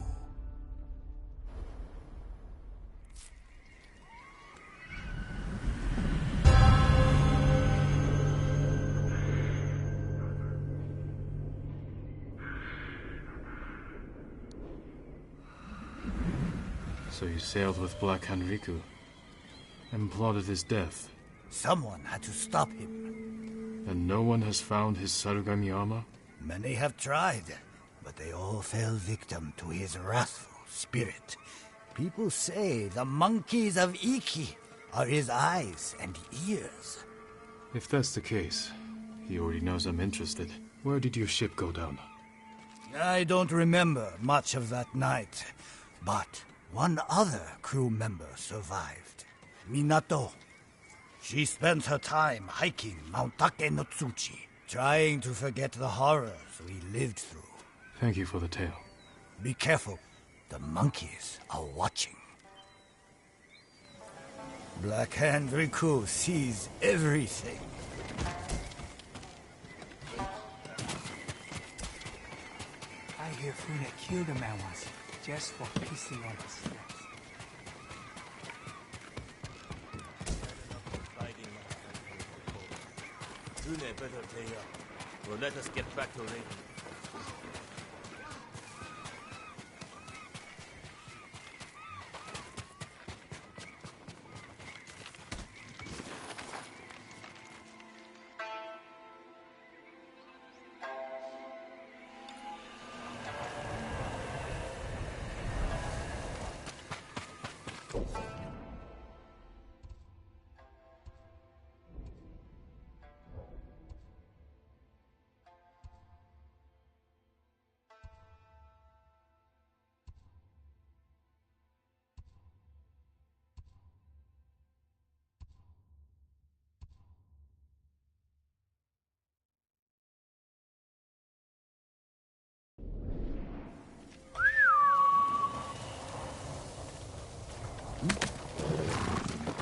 [SPEAKER 4] So you sailed with Black Hand Riku and plotted his death.
[SPEAKER 3] Someone had to stop him.
[SPEAKER 4] And no one has found his Sarugami armor?
[SPEAKER 3] Many have tried, but they all fell victim to his wrathful spirit. People say the monkeys of Iki are his eyes and ears.
[SPEAKER 4] If that's the case, he already knows I'm interested. Where did your ship go down?
[SPEAKER 3] I don't remember much of that night, but one other crew member survived. Minato. She spent her time hiking Mount Take no Tsuchi, trying to forget the horrors we lived through.
[SPEAKER 4] Thank you for the tale.
[SPEAKER 3] Be careful. The monkeys are watching. Black Hand Riku sees everything.
[SPEAKER 13] I hear Fune killed a man once, just for pissing on his steps.
[SPEAKER 15] Fune better pay up, or let us get back to raiding.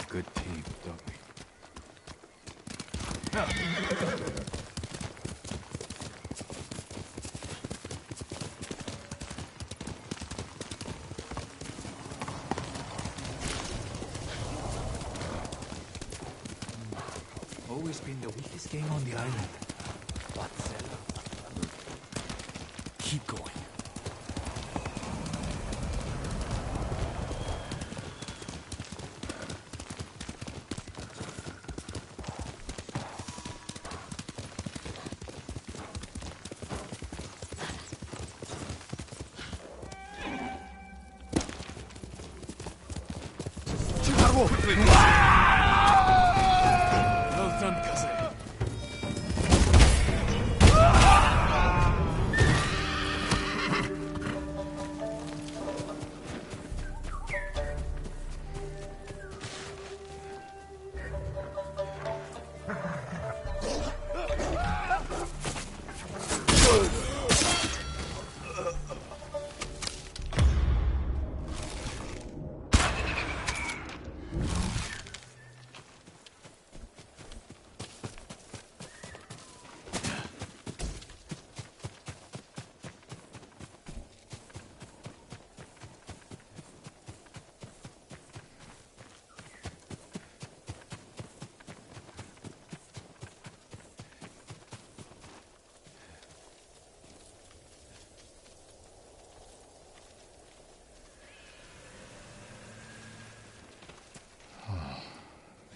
[SPEAKER 4] Good team, don't we?
[SPEAKER 13] Always been the weakest game on the island. But keep going.
[SPEAKER 15] Well done, Kaze.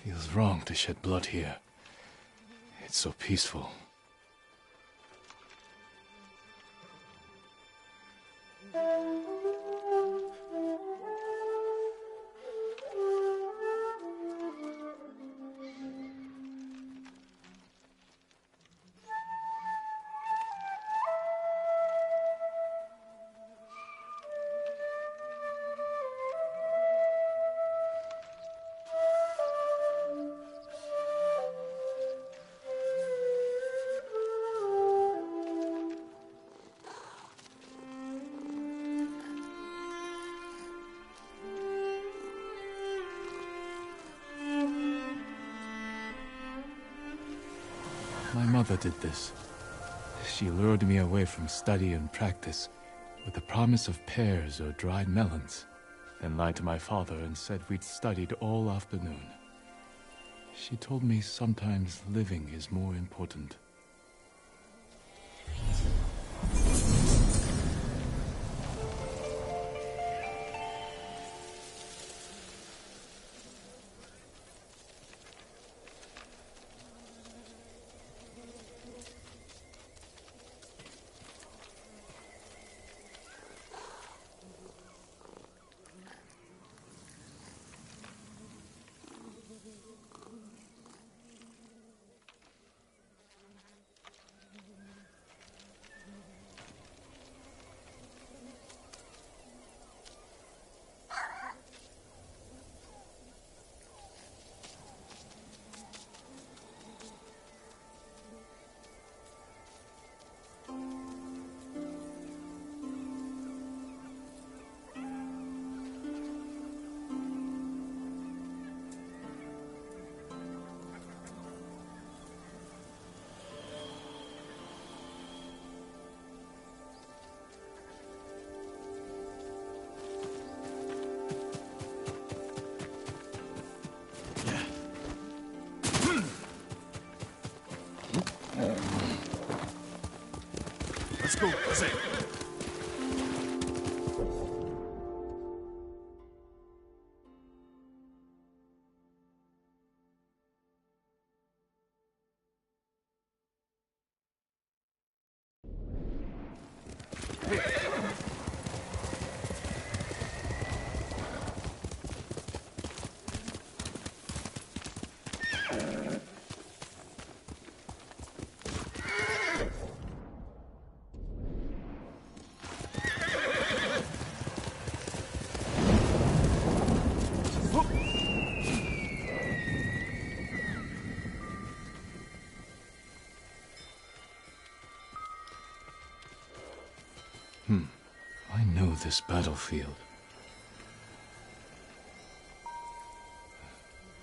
[SPEAKER 4] Feels wrong to shed blood here. It's so peaceful. My mother did this. She lured me away from study and practice with the promise of pears or dried melons, then lied to my father and said we'd studied all afternoon. She told me sometimes living is more important.
[SPEAKER 15] go, Kaze.
[SPEAKER 4] I know this battlefield.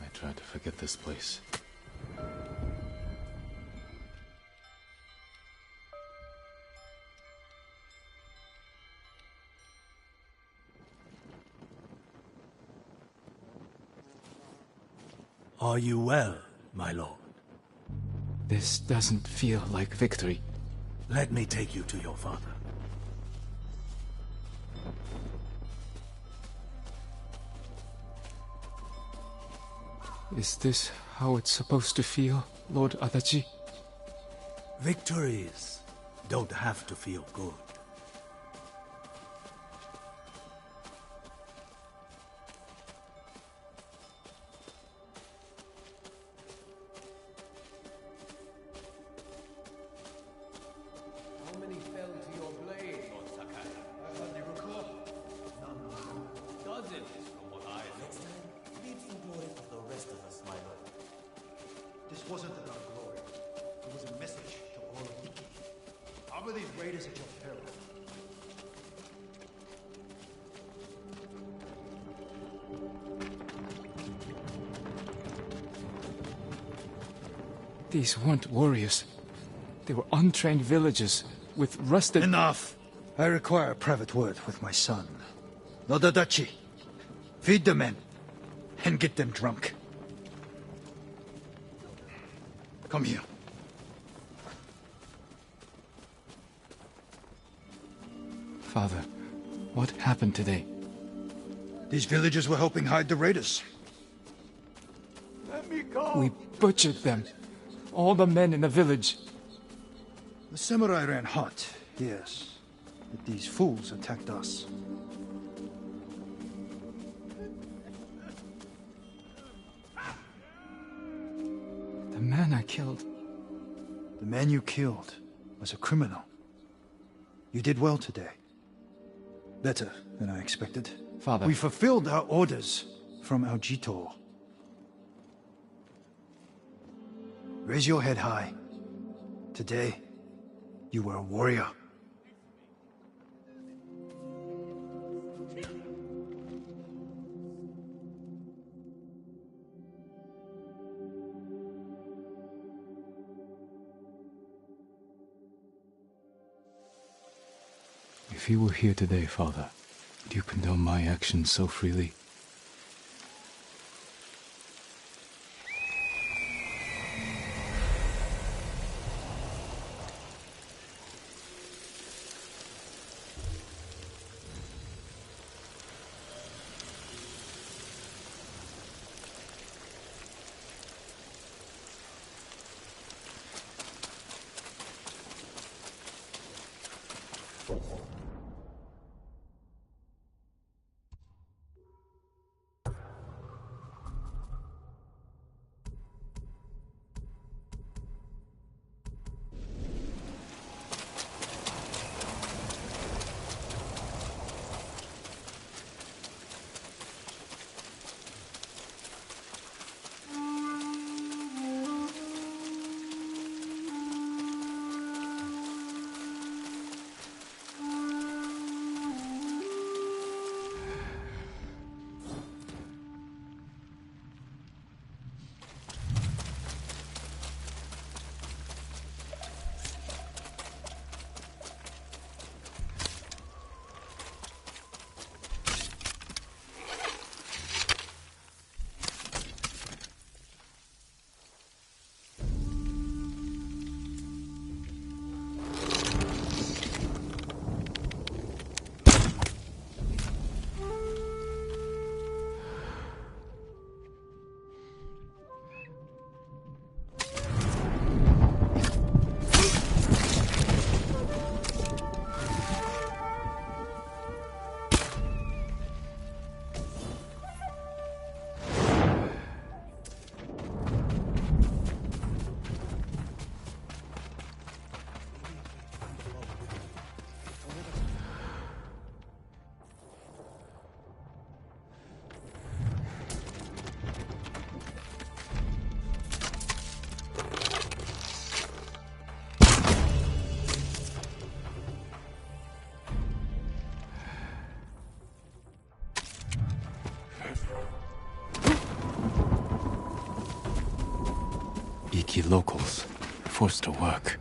[SPEAKER 4] I tried to forget this place.
[SPEAKER 15] Are you well, my lord?
[SPEAKER 4] This doesn't feel like victory.
[SPEAKER 15] Let me take you to your father.
[SPEAKER 4] Is this how it's supposed to feel, Lord Adachi?
[SPEAKER 15] Victories don't have to feel good.
[SPEAKER 18] How many fell to your blade, Lord Sakai? I hardly recall. None. Dozens, from what I know.
[SPEAKER 19] Next time, leave some glory for the rest of us, my lord.
[SPEAKER 2] This wasn't about glory. It was a message to all of Iki. Harbor these raiders at your peril.
[SPEAKER 4] These weren't warriors. They were untrained villagers with rusted...
[SPEAKER 2] Enough! I require a private word with my son. Nodadachi. Feed the men, and get them drunk. Come here.
[SPEAKER 4] Father, what happened today?
[SPEAKER 2] These villagers were helping hide the raiders.
[SPEAKER 18] Let me go!
[SPEAKER 4] We butchered them. All the men in the village.
[SPEAKER 2] The samurai ran hot, yes. But these fools attacked us.
[SPEAKER 4] The man I killed.
[SPEAKER 2] The man you killed was a criminal. You did well today. Better than I expected.
[SPEAKER 4] Father.
[SPEAKER 2] We fulfilled our orders from Aljito. Raise your head high. Today, you were a warrior.
[SPEAKER 4] If you were here today, Father, would you condone my actions so freely?
[SPEAKER 1] Unlucky locals, forced to work.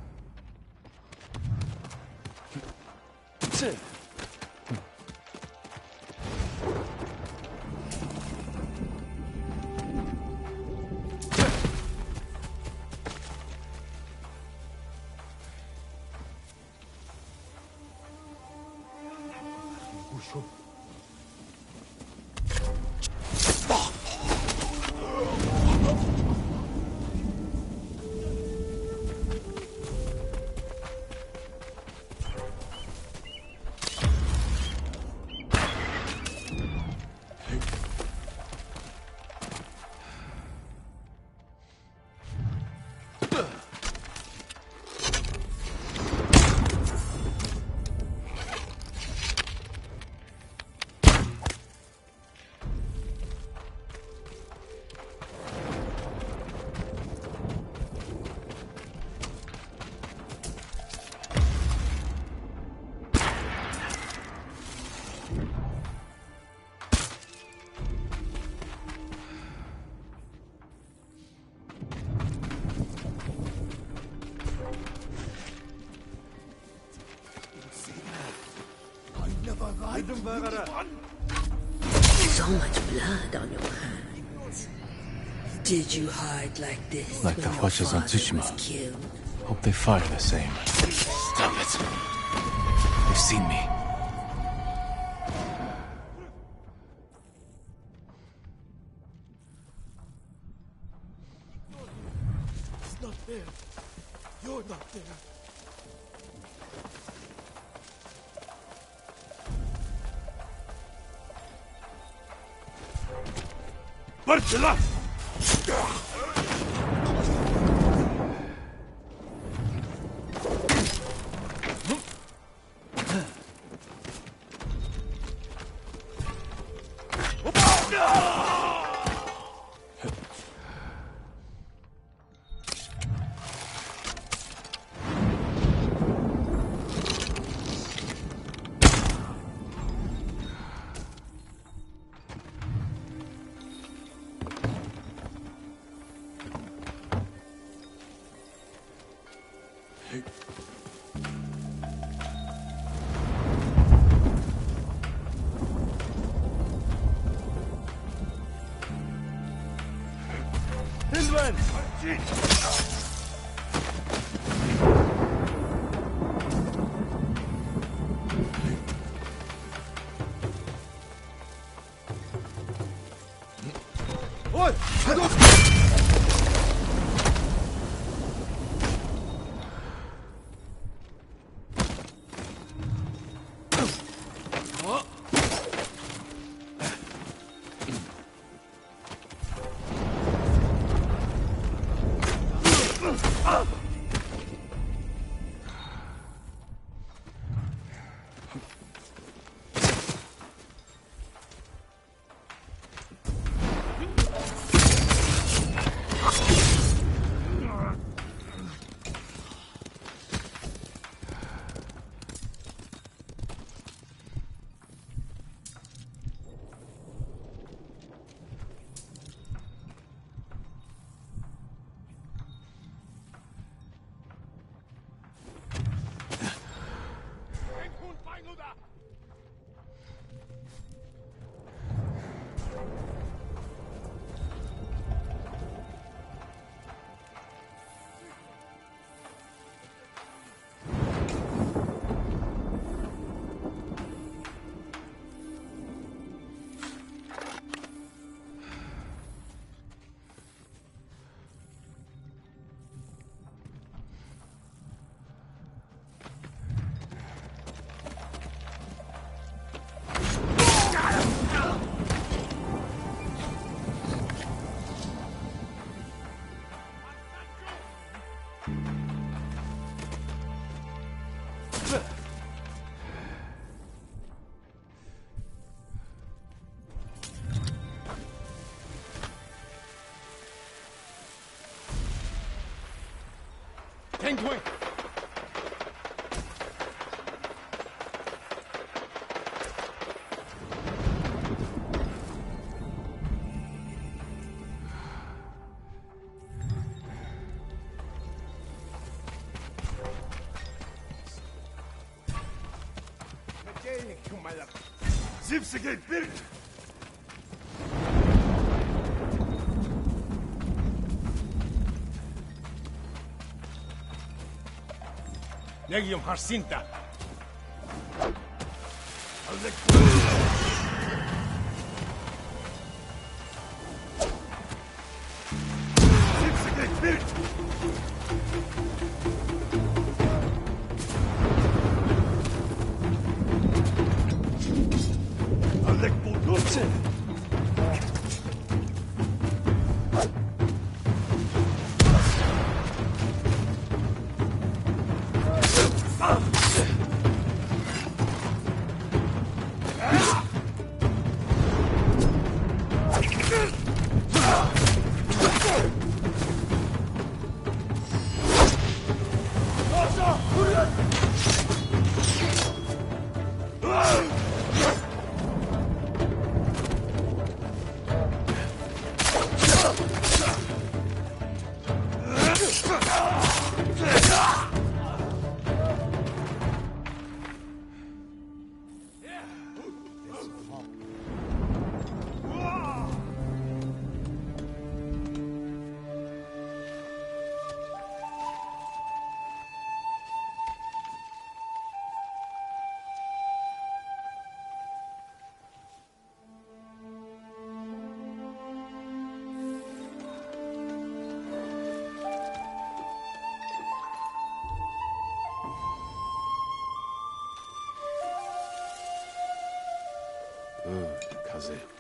[SPEAKER 5] So much blood on your hands. Did you hide like this
[SPEAKER 1] Like
[SPEAKER 5] when
[SPEAKER 1] the
[SPEAKER 5] your
[SPEAKER 1] watchers on
[SPEAKER 5] father was
[SPEAKER 1] Tsushima.
[SPEAKER 5] killed?
[SPEAKER 1] Hope they fire the same. Stop it. They've seen me.
[SPEAKER 18] He's not there. You're not there.
[SPEAKER 15] Marcela! Penguin!
[SPEAKER 9] Zipsige Bild!
[SPEAKER 14] Negium Harsinta!
[SPEAKER 9] Zipsige Bild! Alek Budurce!
[SPEAKER 1] Kaze.